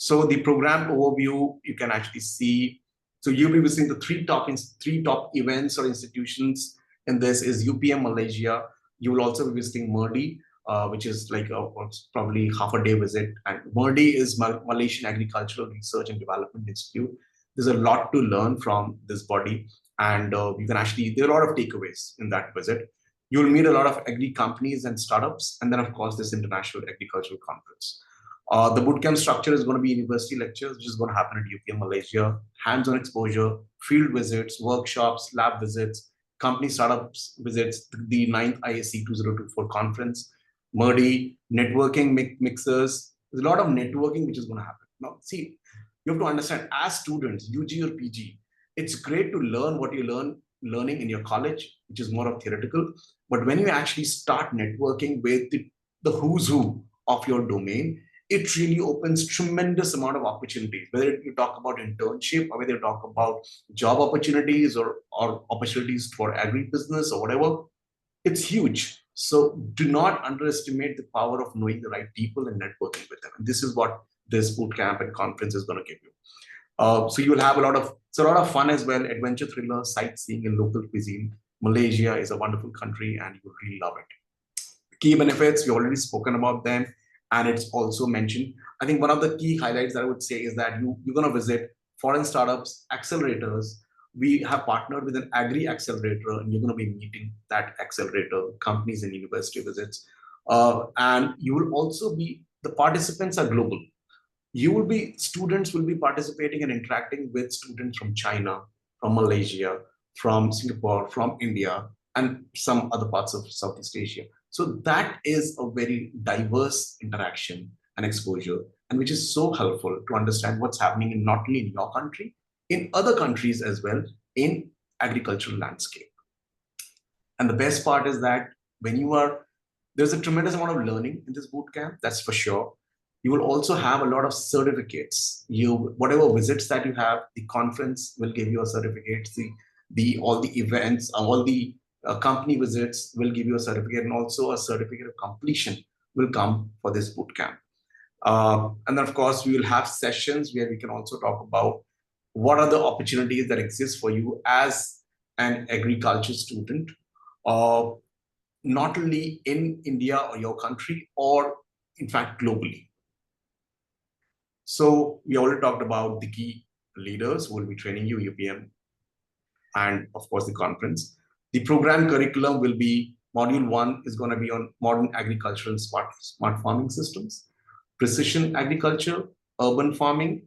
So the program overview, you can actually see. So you'll be visiting the three top events or institutions in this is UPM Malaysia. You will also be visiting MERDI, which is like probably half a day visit. And MERDI is Malaysian Agricultural Research and Development Institute. There's a lot to learn from this body. And you can actually, there are a lot of takeaways in that visit. You'll meet a lot of agri companies and startups. And then of course, this International Agricultural Conference. The bootcamp structure is going to be university lectures, which is going to happen at UPM Malaysia, hands-on exposure, field visits, workshops, lab visits, company startups visits, the 9th ISC 2024 conference, MERDI, networking mixers. There's a lot of networking which is going to happen. Now, see, you have to understand, as students, UG or PG, it's great to learn what you learning in your college, which is more of theoretical. But when you actually start networking with the who's who of your domain, it really opens tremendous amount of opportunities, whether you talk about internship or whether you talk about job opportunities or opportunities for agribusiness or whatever. It's huge. So do not underestimate the power of knowing the right people and networking with them. And this is what this bootcamp and conference is going to give you. So you will have a lot of fun as well, adventure thriller, sightseeing and local cuisine. Malaysia is a wonderful country and you will really love it. Key benefits, we already spoken about them. And it's also mentioned. I think one of the key highlights that I would say is that you're going to visit foreign startups, accelerators. We have partnered with an agri accelerator, and you're going to be meeting that accelerator, companies and university visits. And you will also be, the participants are global. Students will be participating and interacting with students from China, from Malaysia, from Singapore, from India, and some other parts of Southeast Asia. So that is a very diverse interaction and exposure, and which is so helpful to understand what's happening in not only in your country, in other countries as well, in agricultural landscape. And the best part is that there's a tremendous amount of learning in this bootcamp, that's for sure. You will also have a lot of certificates. Whatever visits that you have, the conference will give you a certificate. All the events, all the company visits will give you a certificate, and also a certificate of completion will come for this bootcamp. And then of course, we will have sessions where we can also talk about what are the opportunities that exist for you as an agriculture student, not only in India or your country, or in fact, globally. So we already talked about the key leaders who will be training you, UPM, and of course the conference. The program curriculum will be, module 1 is going to be on modern agricultural and smart farming systems, precision agriculture, urban farming,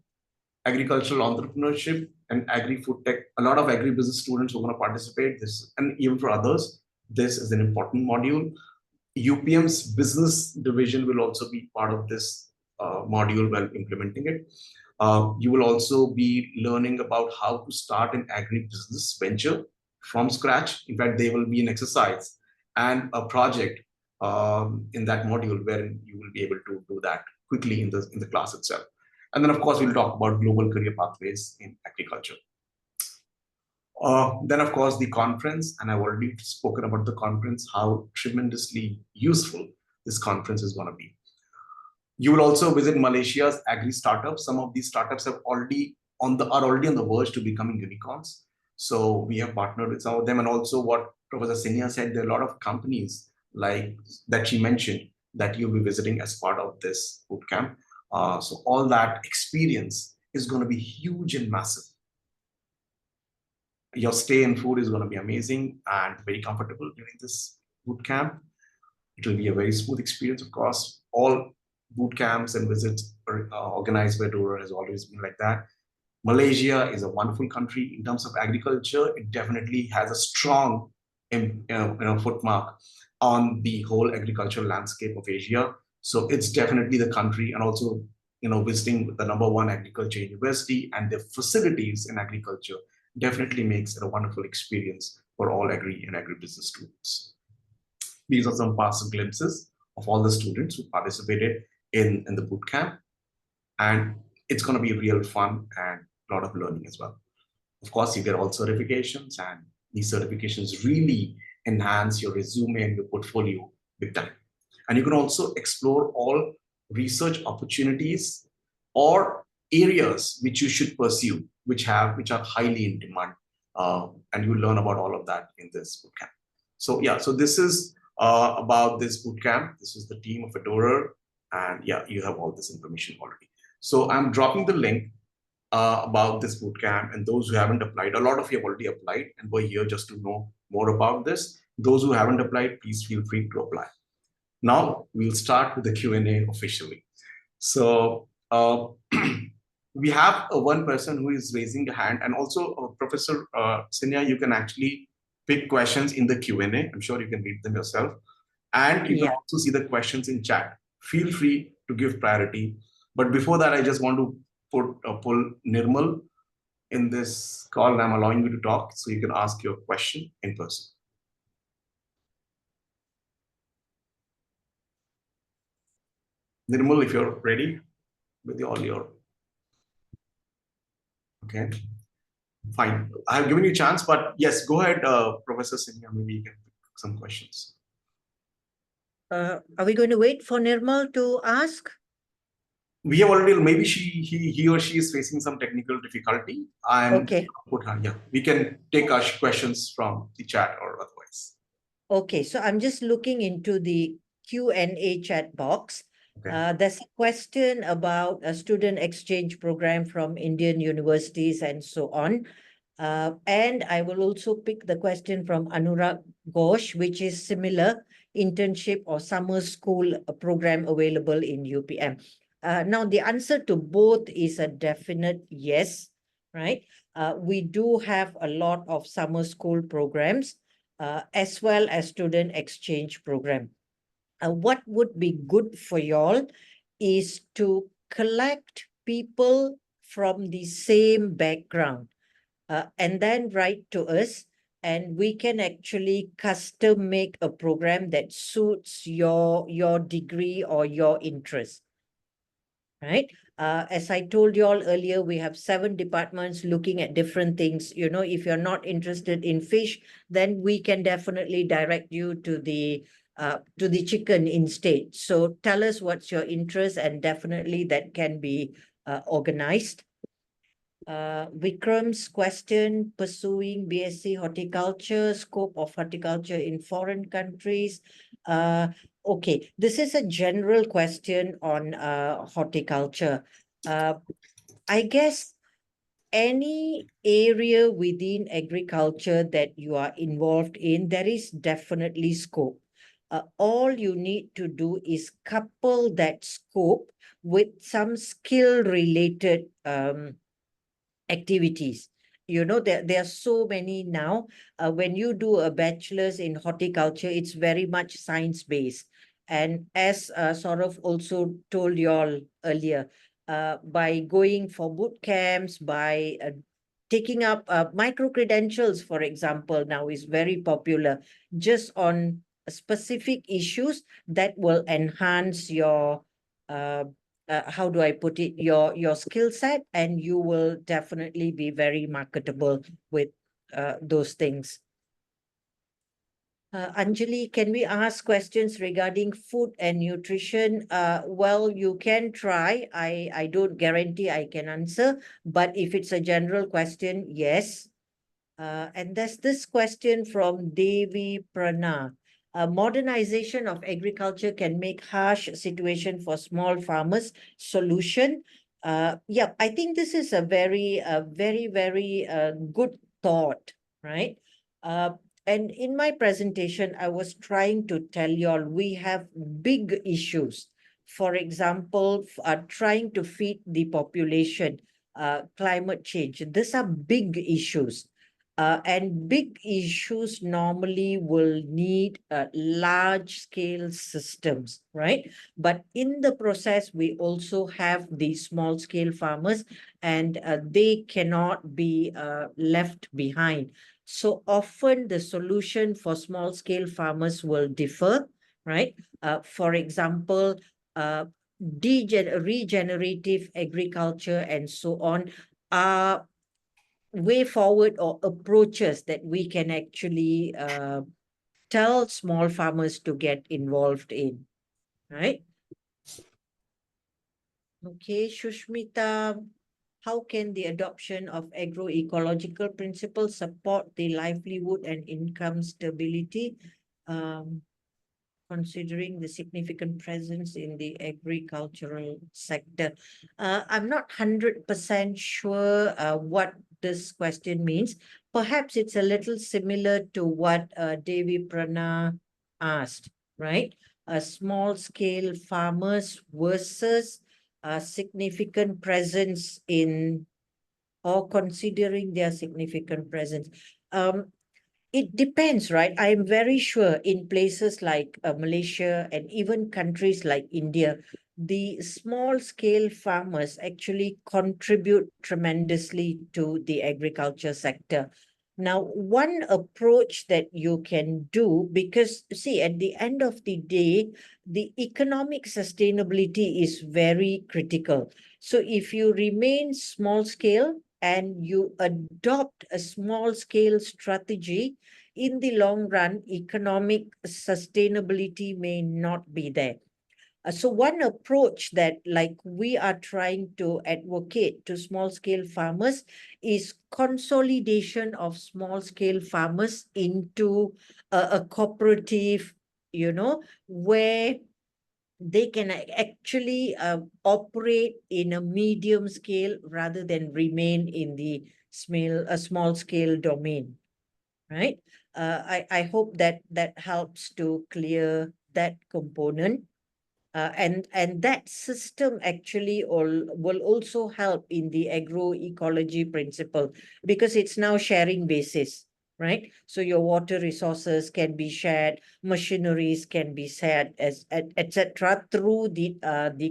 agricultural entrepreneurship, and agri-food tech. A lot of agribusiness students who are going to participate this, and even for others, this is an important module. UPM's business division will also be part of this module while implementing it. You will also be learning about how to start an agri-business venture from scratch. In fact, there will be an exercise and a project in that module where you will be able to do that quickly in the class itself. And then, of course, we'll talk about global career pathways in agriculture. Then, of course, the conference, and I've already spoken about the conference, how tremendously useful this conference is going to be. You will also visit Malaysia's agri startups. Some of these startups are already on the verge to becoming unicorns. So we have partnered with some of them, and also what Professor Sinniah said, there are a lot of companies like that she mentioned that you'll be visiting as part of this bootcamp. So all that experience is going to be huge and massive. Your stay and food is going to be amazing and very comfortable during this bootcamp. It will be a very smooth experience, of course. All boot camps and visits organized by Edorer has always been like that. Malaysia is a wonderful country in terms of agriculture. It definitely has a strong footmark on the whole agricultural landscape of Asia. So it's definitely the country, and also visiting the #1 agriculture university and their facilities in agriculture definitely makes it a wonderful experience for all agri and agribusiness students. These are some past glimpses of all the students who participated in the bootcamp. And it's going to be real fun and a lot of learning as well. Of course, you get all certifications, and these certifications really enhance your resume and your portfolio with time. And you can also explore all research opportunities or areas which you should pursue, which are highly in demand. And you learn about all of that in this bootcamp. So yeah, so this is about this bootcamp. This is the team of Edorer, and yeah, you have all this information already. So I'm dropping the link about this bootcamp, and those who haven't applied, a lot of you have already applied and were here just to know more about this. Those who haven't applied, please feel free to apply. Now we'll start with the Q&A officially. So we have one person who is raising a hand, and also Professor Sinniah, you can actually pick questions in the Q&A. I'm sure you can read them yourself. And you can also see the questions in chat. Feel free to give priority. But before that, I just want to pull Nirmal in this call, and I'm allowing you to talk so you can ask your question in person. Nirmal, if you're ready with all your... Okay, fine. I have given you a chance, but yes, go ahead, Professor Sinniah, maybe you can pick some questions. Are we going to wait for Nirmal to ask? We have already, maybe he or she is facing some technical difficulty. Okay. Yeah, we can take our questions from the chat or otherwise. Okay, so I'm just looking into the Q&A chat box. Okay. There's a question about a student exchange program from Indian universities and so on. And I will also pick the question from Anurag Ghosh, which is similar internship or summer school program available in UPM. Now, the answer to both is a definite yes, right? We do have a lot of summer school programs as well as student exchange program. What would be good for y'all is to collect people from the same background and then write to us, and we can actually custom make a program that suits your degree or your interest. Right? As I told you all earlier, we have 7 departments looking at different things. If you're not interested in fish, then we can definitely direct you to the chicken instead. So tell us what's your interest, and definitely that can be organized. Vikram's question, pursuing BSc horticulture, scope of horticulture in foreign countries. Okay, this is a general question on horticulture. I guess any area within agriculture that you are involved in, there is definitely scope. All you need to do is couple that scope with some skill-related activities. There are so many now. When you do a bachelor's in horticulture, it's very much science-based. And as Saurav also told you all earlier, by going for boot camps, by taking up micro credentials, for example, now is very popular, just on specific issues that will enhance your how do I put it, your skill set, and you will definitely be very marketable with those things. Anjali, can we ask questions regarding food and nutrition? Well, you can try. I don't guarantee I can answer, but if it's a general question, yes. And there's this question from Devi Prana. Modernization of agriculture can make harsh situation for small farmers. Solution? Yeah, I think this is a very good thought, right? And in my presentation, I was trying to tell you all we have big issues. For example, trying to feed the population, climate change. These are big issues. And big issues normally will need large scale systems, right? But in the process, we also have the small scale farmers, and they cannot be left behind. So often the solution for small scale farmers will differ, right? For example, regenerative agriculture and so on are way forward or approaches that we can actually tell small farmers to get involved in, right? Okay, Shushmita, how can the adoption of agroecological principles support the livelihood and income stability, considering the significant presence in the agricultural sector? I'm not 100% sure what this question means. Perhaps it's a little similar to what Devi Prana asked, right? Small scale farmers versus a significant presence in, or considering their significant presence. It depends, right? I'm very sure in places like Malaysia and even countries like India, the small scale farmers actually contribute tremendously to the agriculture sector. Now, one approach that you can do, because see, at the end of the day, the economic sustainability is very critical. So if you remain small scale and you adopt a small scale strategy, in the long run, economic sustainability may not be there. So one approach that like we are trying to advocate to small scale farmers is consolidation of small scale farmers into a cooperative, where they can actually operate in a medium scale rather than remain in the small scale domain, right? I hope that helps to clear that component. And that system actually will also help in the agroecology principle, because it's now sharing basis, right? So your water resources can be shared, machineries can be shared, as etc., through the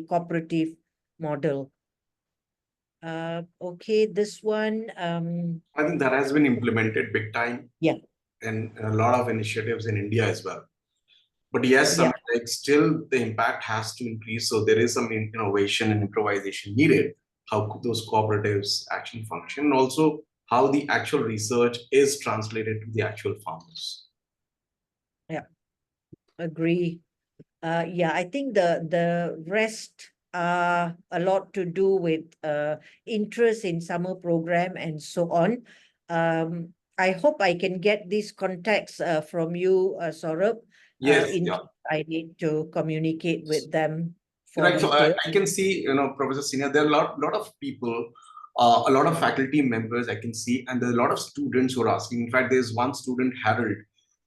cooperative model. Okay, this one. I think that has been implemented big time. Yeah. And a lot of initiatives in India as well. But yes, Yeah. like still the impact has to increase. So there is some innovation and improvisation needed. How those cooperatives actually function, and also how the actual research is translated to the actual farmers. Yeah. Agree. Yeah, I think the rest are a lot to do with interest in summer program and so on. I hope I can get these contacts from you, Saurabh. Yes, In yeah. case I need to communicate with them for Right. So detail. I can see, Professor Sinniah, there are lot of people, a lot of faculty members I can see, and there are a lot of students who are asking. In fact, there's one student, Harold,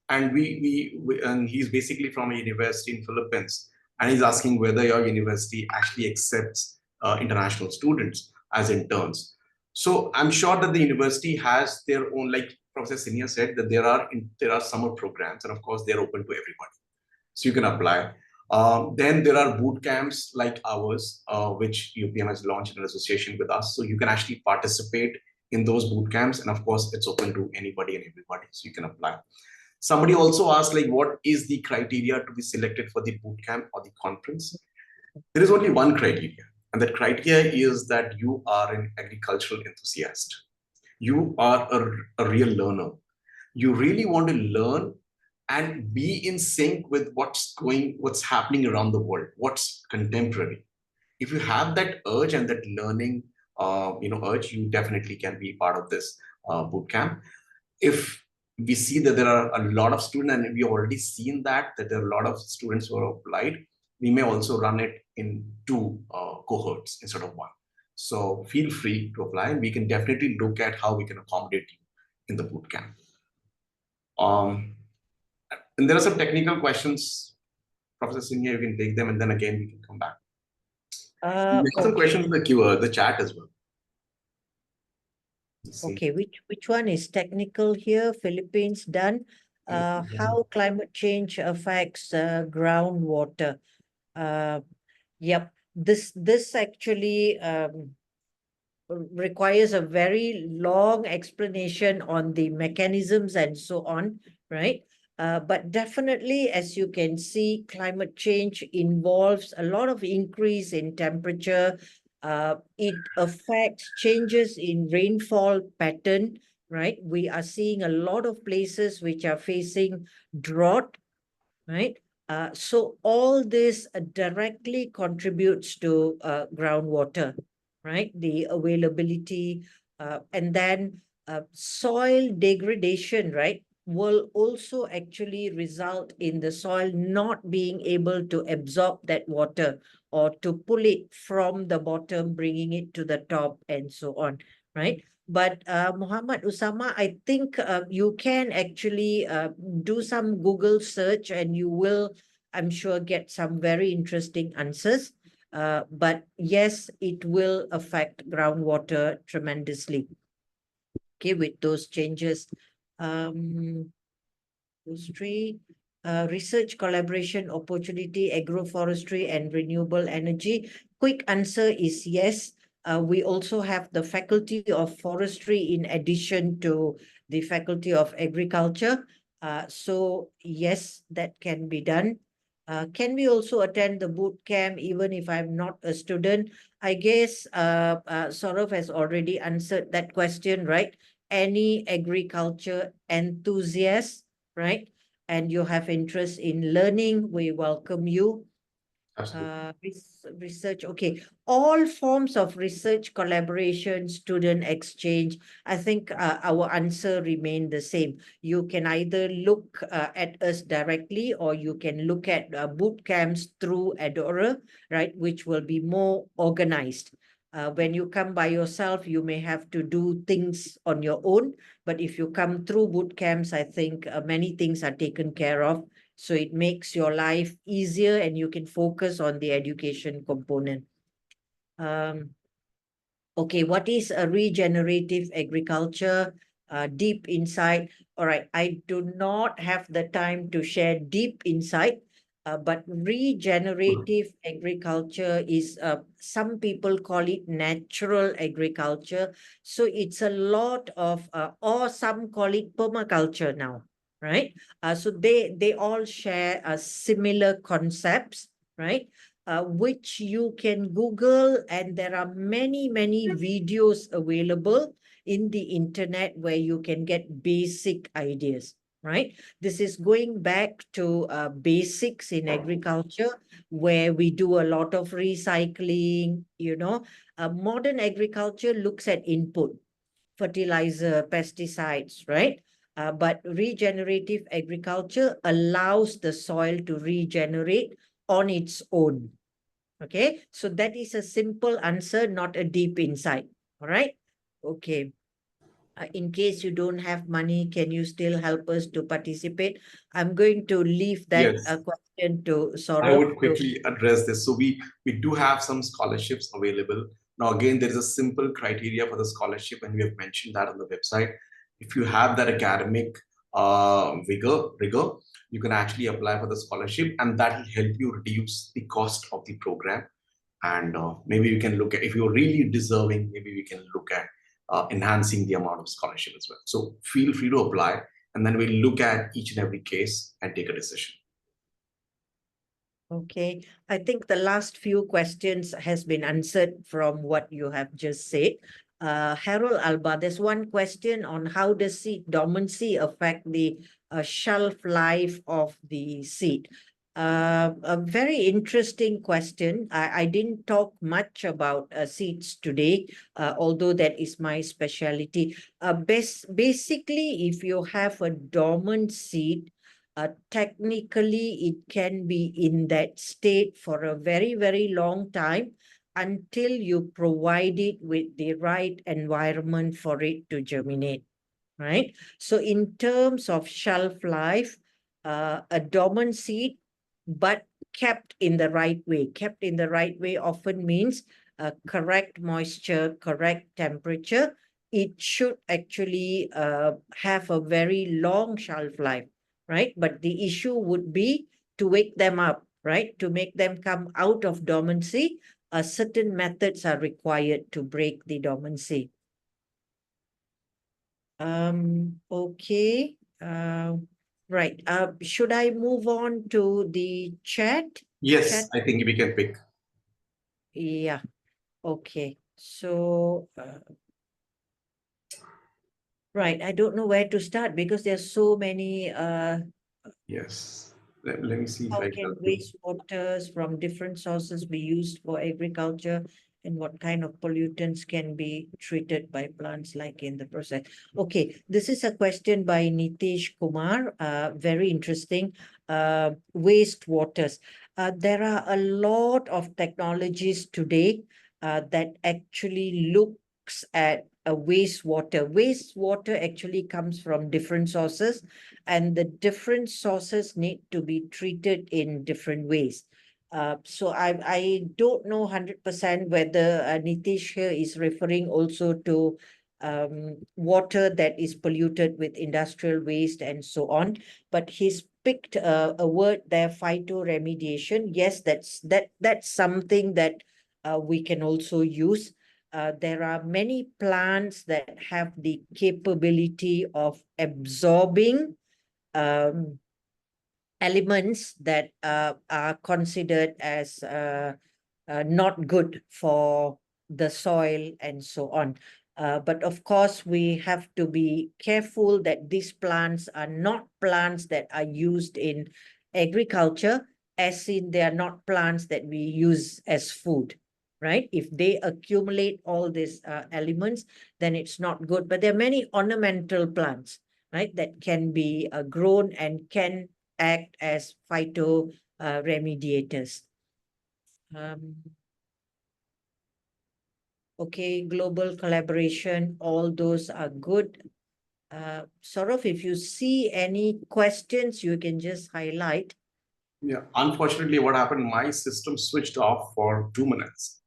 and and he's basically from a university in Philippines, and he's asking whether your university actually accepts international students as interns. So I'm sure that the university has their own, like Professor Sinniah said, that there are summer programs, and of course they're open to everybody, so you can apply. Then there are boot camps like ours, which UPM has launched in association with us. So you can actually participate in those boot camps. And of course, it's open to anybody and everybody, so you can apply. Somebody also asked, like, what is the criteria to be selected for the boot camp or the conference? There is only one criteria, and that criteria is that you are an agricultural enthusiast. You are a real learner. You really want to learn and be in sync with what's happening around the world, what's contemporary. If you have that urge and that learning, urge, you definitely can be part of this boot camp. If we see that there are a lot of students, and we already seen that there are a lot of students who are applied, we may also run it in two cohorts instead of one. So feel free to apply, and we can definitely look at how we can accommodate you in the boot camp. And there are some technical questions, Professor Sinniah, you can take them, and then again we can come back. We have some questions in the chat as well. Okay, which one is technical here? Philippines done. How climate change affects groundwater? Yep, this actually requires a very long explanation on the mechanisms and so on, right? But definitely, as you can see, climate change involves a lot of increase in temperature. It affects changes in rainfall pattern, right? We are seeing a lot of places which are facing drought, right? So all this directly contributes to groundwater, right? The availability, and then soil degradation, right, will also actually result in the soil not being able to absorb that water or to pull it from the bottom, bringing it to the top and so on, right? But Muhammad Usama, I think you can actually do some Google search and you will, I'm sure, get some very interesting answers. But yes, it will affect groundwater tremendously. Okay, with those changes. Industry, research collaboration opportunity, agroforestry and renewable energy. Quick answer is yes. We also have the Faculty of Forestry in addition to the Faculty of Agriculture. So yes, that can be done. Can we also attend the boot camp even if I'm not a student? I guess Saurav has already answered that question, right? Any agriculture enthusiast, right? And you have interest in learning, we welcome you. Research, okay. All forms of research collaboration, student exchange, I think our answer remain the same. You can either look at us directly or you can look at boot camps through Edorer, right, which will be more organized. When you come by yourself, you may have to do things on your own. But if you come through boot camps, I think many things are taken care of. So it makes your life easier and you can focus on the education component. Okay, what is a regenerative agriculture? Deep insight. All right, I do not have the time to share deep insight, but regenerative agriculture is, some people call it natural agriculture. So it's a lot of, or some call it permaculture now, right? So they all share similar concepts, right? Which you can Google, and there are many videos available in the internet where you can get basic ideas, right? This is going back to basics in agriculture, where we do a lot of recycling, modern agriculture looks at input, fertilizer, pesticides, right? But regenerative agriculture allows the soil to regenerate on its own. Okay, so that is a simple answer, not a deep insight. All right. Okay. In case you don't have money, can you still help us to participate? I'm going to leave that question to Saurav. I would quickly address this. So we do have some scholarships available. Now, again, there is a simple criteria for the scholarship, and we have mentioned that on the website. If you have that academic rigor, you can actually apply for the scholarship, and that will help you reduce the cost of the program. And maybe we can look at, if you're really deserving, maybe we can look at enhancing the amount of scholarship as well. So feel free to apply, and then we'll look at each and every case and take a decision. Okay, I think the last few questions has been answered from what you have just said. Harold Alba, there's one question on how does seed dormancy affect the shelf life of the seed? A very interesting question. I didn't talk much about seeds today, although that is my specialty. Basically, if you have a dormant seed, technically it can be in that state for a very, very long time until you provide it with the right environment for it to germinate, right? So in terms of shelf life, a dormant seed, but kept in the right way. Kept in the right way often means correct moisture, correct temperature. It should actually have a very long shelf life, right? But the issue would be to wake them up, right? To make them come out of dormancy, certain methods are required to break the dormancy. Okay. Right. Should I move on to the chat? Yes, Chat? I think we can pick. Yeah. Okay. So, right. I don't know where to start because there's so many Yes. Let me see if how I can can. wastewaters from different sources be used for agriculture, and what kind of pollutants can be treated by plants like in the process? Okay, this is a question by Nitish Kumar. Very interesting. Wastewaters. There are a lot of technologies today that actually looks at a wastewater. Wastewater actually comes from different sources, and the different sources need to be treated in different ways. So I don't know 100% whether Nitish here is referring also to water that is polluted with industrial waste and so on, but he's picked a word there, phytoremediation. Yes, that's something that we can also use. There are many plants that have the capability of absorbing elements that are considered as not good for the soil and so on. But of course, we have to be careful that these plants are not plants that are used in agriculture, as in they are not plants that we use as food, right? If they accumulate all these elements, then it's not good. But there are many ornamental plants, right, that can be grown and can act as phyto remediators. Okay, global collaboration, all those are good. Saurav, if you see any questions, you can just highlight. Yeah, unfortunately, what happened, my system switched off for 2 minutes.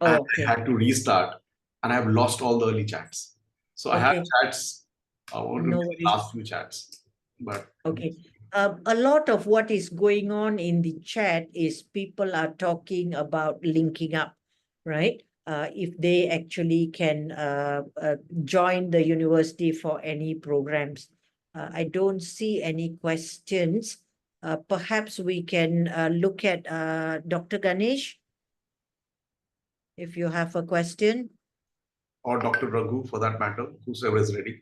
Oh, And okay. I had to restart, and I've lost all the early chats. So I have Okay. chats, I want to No do the worries. last few chats. But okay. A lot of what is going on in the chat is people are talking about linking up, right? If they actually can join the university for any programs. I don't see any questions. Perhaps we can look at Dr. Ganesh, if you have a question. or Dr. Raghu for that matter, whosoever is ready.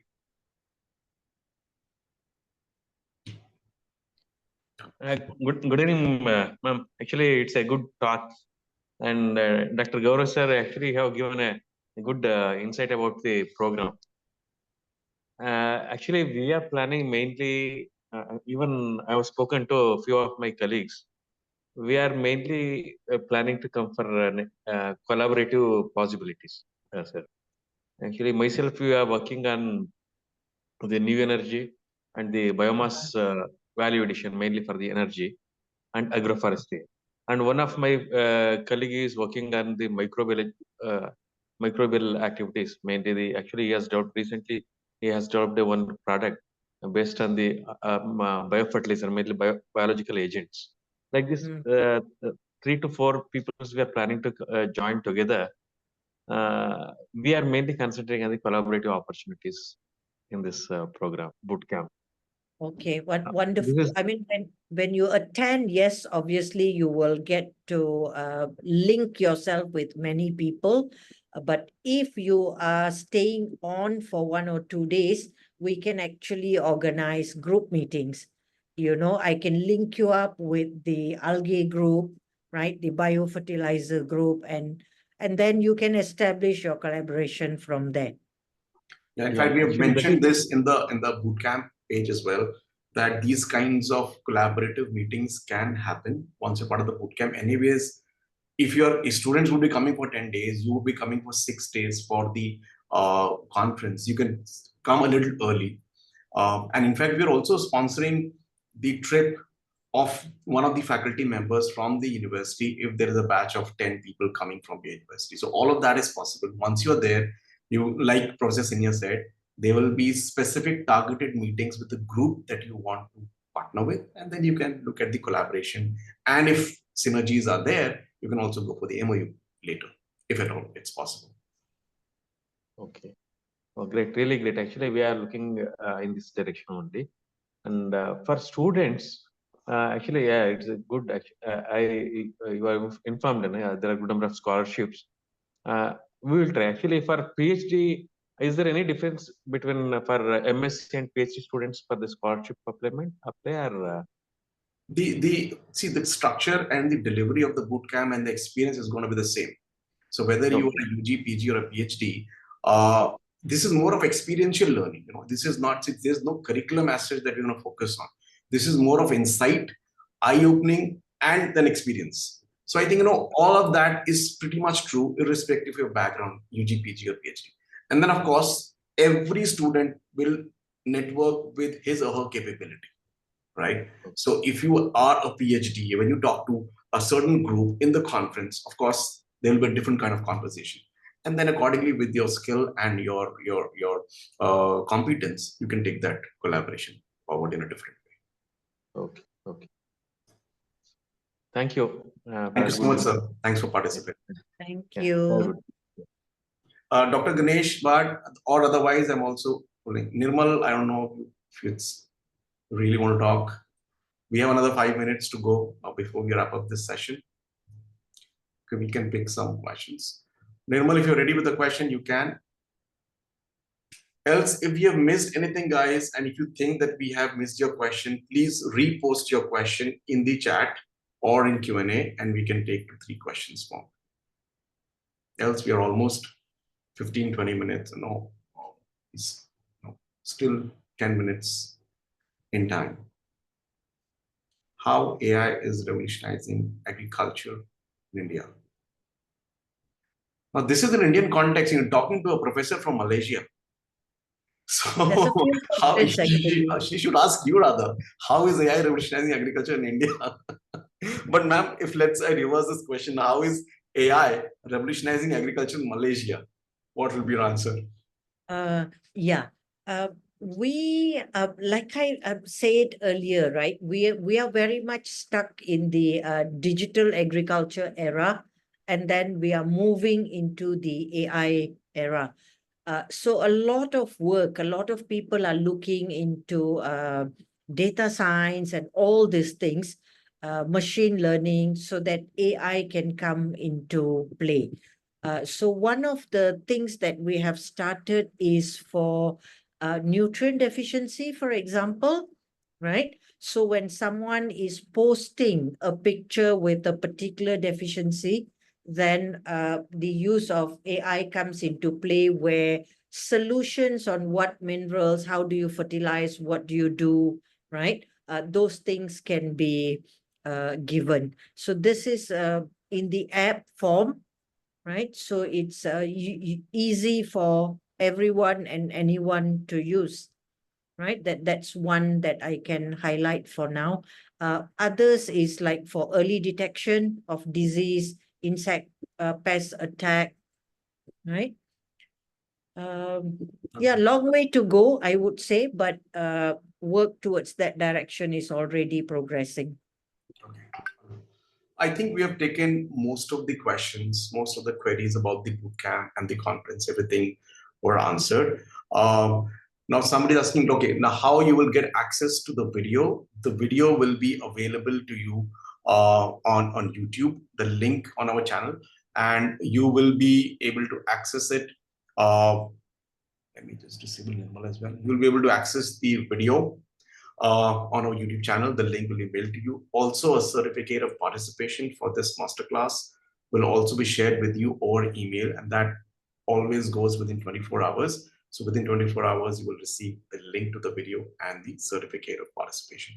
Good evening, ma'am. Actually, it's a good talk, and Dr. Gaurav sir actually have given a good insight about the program. Actually, we are planning mainly. Even I have spoken to a few of my colleagues. We are mainly planning to come for collaborative possibilities, sir. Actually, myself, we are working on the new energy and the biomass value addition, mainly for the energy and agroforestry. And one of my colleague is working on the microbial activities. Mainly, actually he has developed recently. He has developed one product based on the biofertilizer, mainly biological agents. Like this, Mm. 3 to 4 people we are planning to join together. We are mainly considering the collaborative opportunities in this program, bootcamp. Okay, what This wonderful. is I mean, when you attend, yes, obviously you will get to link yourself with many people. But if you are staying on for 1 or 2 days, we can actually organize group meetings. You know, I can link you up with the algae group, right? The biofertilizer group, and then you can establish your collaboration from there. Yeah, in fact, we have actually that is mentioned this in the bootcamp page as well, that these kinds of collaborative meetings can happen once you're part of the bootcamp. Anyways, if your students will be coming for 10 days, you will be coming for 6 days for the conference. You can come a little early. And in fact, we're also sponsoring the trip of one of the faculty members from the university if there is a batch of 10 people coming from the university. So all of that is possible. Once you're there, you, like Professor Sinniah said, there will be specific targeted meetings with the group that you want to partner with, and then you can look at the collaboration. And if synergies are there, you can also go for the MOU later, if at all it's possible. okay. Oh, great, really great. Actually, we are looking in this direction only. And for students, actually, yeah, it's a good. You are informed, there are a good number of scholarships. We will try. Actually, for PhD, is there any difference between for MSc and PhD students for the scholarship apply or? The structure and the delivery of the bootcamp and the experience is going to be the same. So whether you are a UG, PG, or a PhD, this is more of experiential learning. You know, this is not. There's no curriculum as such that we're going to focus on. This is more of insight, eye-opening, and then experience. So I think all of that is pretty much true, irrespective of your background, UG, PG, or PhD. And then of course, every student will network with his or her capability, right? So if you are a PhD, when you talk to a certain group in the conference, of course, there will be a different kind of conversation. And then accordingly, with your skill and your competence, you can take that collaboration forward in a different way. Okay, okay. Thank you. Thank you so much, sir. Thanks for participating. Thank Yeah, you. Dr. Ganesh Bhatt, or otherwise, I'm also pulling. Nirmal, I don't know if it's really want to talk. We have another 5 minutes to go before we wrap up this session. Okay, we can pick some questions. Nirmal, if you're ready with the question, you can. Else, if you have missed anything, guys, and if you think that we have missed your question, please repost your question in the chat or in Q&A, and we can take 2-3 questions more. Else, we are almost 15-20 minutes. No, still 10 minutes in time. How AI is revolutionizing agriculture in India. Now, this is an Indian context. You're talking to a professor from Malaysia. So how she should ask you rather, how is AI revolutionizing agriculture in India? But ma'am, if let's say reverse this question, how is AI revolutionizing agriculture in Malaysia? What will be your answer? Yeah. We like I said earlier, right? We are very much stuck in the digital agriculture era, and then we are moving into the AI era. So a lot of work, a lot of people are looking into data science and all these things, machine learning, so that AI can come into play. So one of the things that we have started is for nutrient deficiency, for example, right? So when someone is posting a picture with a particular deficiency, then the use of AI comes into play, where solutions on what minerals, how do you fertilize, what do you do, right? Those things can be given. So this is in the app form, right? So it's easy for everyone and anyone to use, right? That's one that I can highlight for now. Others is like for early detection of disease, insect pest attack, right? Yeah, long way to go, I would say, but work towards that direction is already progressing. Okay. I think we have taken most of the questions, most of the queries about the bootcamp and the conference, everything were answered. Now somebody is asking, okay, now how you will get access to the video? The video will be available to you on YouTube, the link on our channel, and you will be able to access it. Let me just disable normal as well. You will be able to access the video on our YouTube channel. The link will be mailed to you. Also, a certificate of participation for this masterclass will also be shared with you over email, and that always goes within 24 hours. So within 24 hours, you will receive the link to the video and the certificate of participation.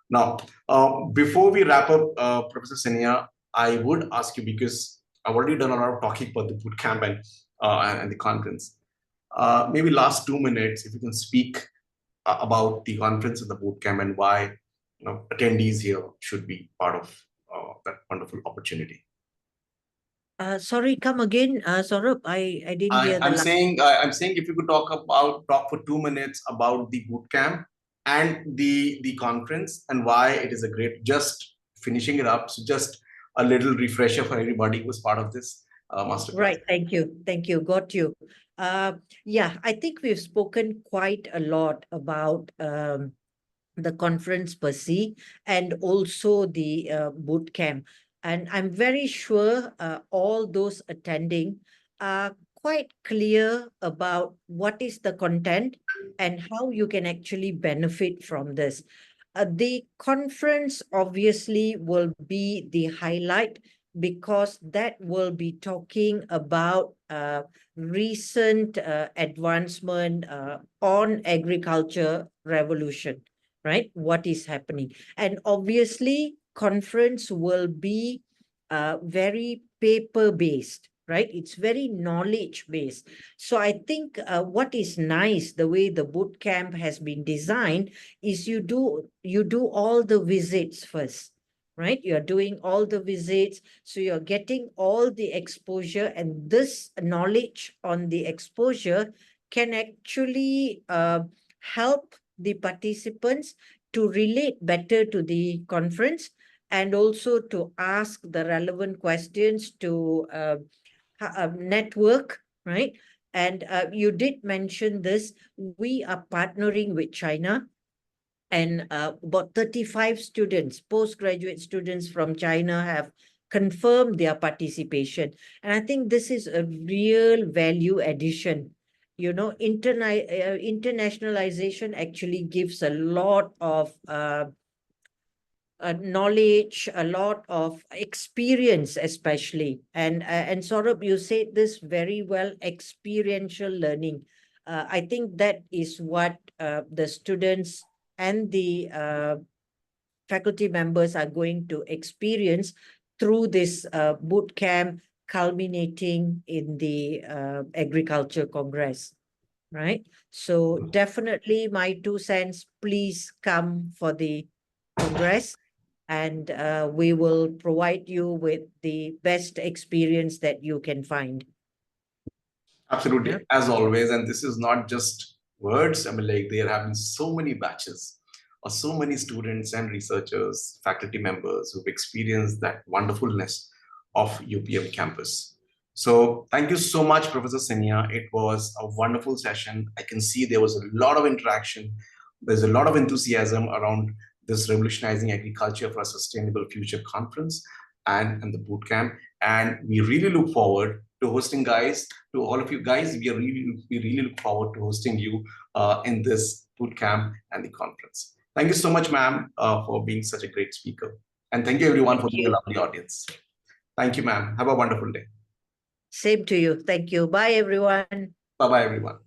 Now, before we wrap up, Professor Sinniah, I would ask you, because I've already done a lot of talking about the bootcamp and the conference. Maybe last 2 minutes, if you can speak about the conference and the bootcamp and why attendees here should be part of that wonderful opportunity. Sorry, come again, Saurabh. I didn't hear the I'm last. saying if you could talk for 2 minutes about the bootcamp and the conference and why it is a great, just finishing it up. So just a little refresher for everybody who was part of this masterclass. Right. Thank you. Got you. Yeah, I think we've spoken quite a lot about the conference per se and also the boot camp. And I'm very sure all those attending are quite clear about what is the content and how you can actually benefit from this. The conference obviously will be the highlight because that will be talking about recent advancement on agriculture revolution, right? What is happening. And obviously, conference will be very paper-based, right? It's very knowledge-based. So I think what is nice, the way the boot camp has been designed, is you do all the visits first, right? You're doing all the visits, so you're getting all the exposure, and this knowledge on the exposure can actually help the participants to relate better to the conference and also to ask the relevant questions to network, right? And you did mention this, we are partnering with China, and about 35 students, postgraduate students from China have confirmed their participation. And I think this is a real value addition. Internationalization actually gives a lot of knowledge, a lot of experience, especially. And Saurabh, you said this very well, experiential learning. I think that is what the students and the faculty members are going to experience through this boot camp, culminating in the Agriculture Congress, right? So definitely my 2 cents, please come for the Congress, and we will provide you with the best experience that you can find. Absolutely, Yeah. as always. And this is not just words. I mean, like, there have been so many batches or so many students and researchers, faculty members who've experienced that wonderfulness of UPM campus. So thank you so much, Professor Sinniah. It was a wonderful session. I can see there was a lot of interaction. There's a lot of enthusiasm around this Revolutionizing Agriculture for a Sustainable Future conference and the bootcamp. And we really look forward to hosting, guys, to all of you guys. We really look forward to hosting you in this bootcamp and the conference. Thank you so much, ma'am, for being such a great speaker. And thank you, everyone, for being a lovely audience. Thank you, ma'am. Have a wonderful day. Same to you. Thank you. Bye, everyone. Bye-bye, everyone.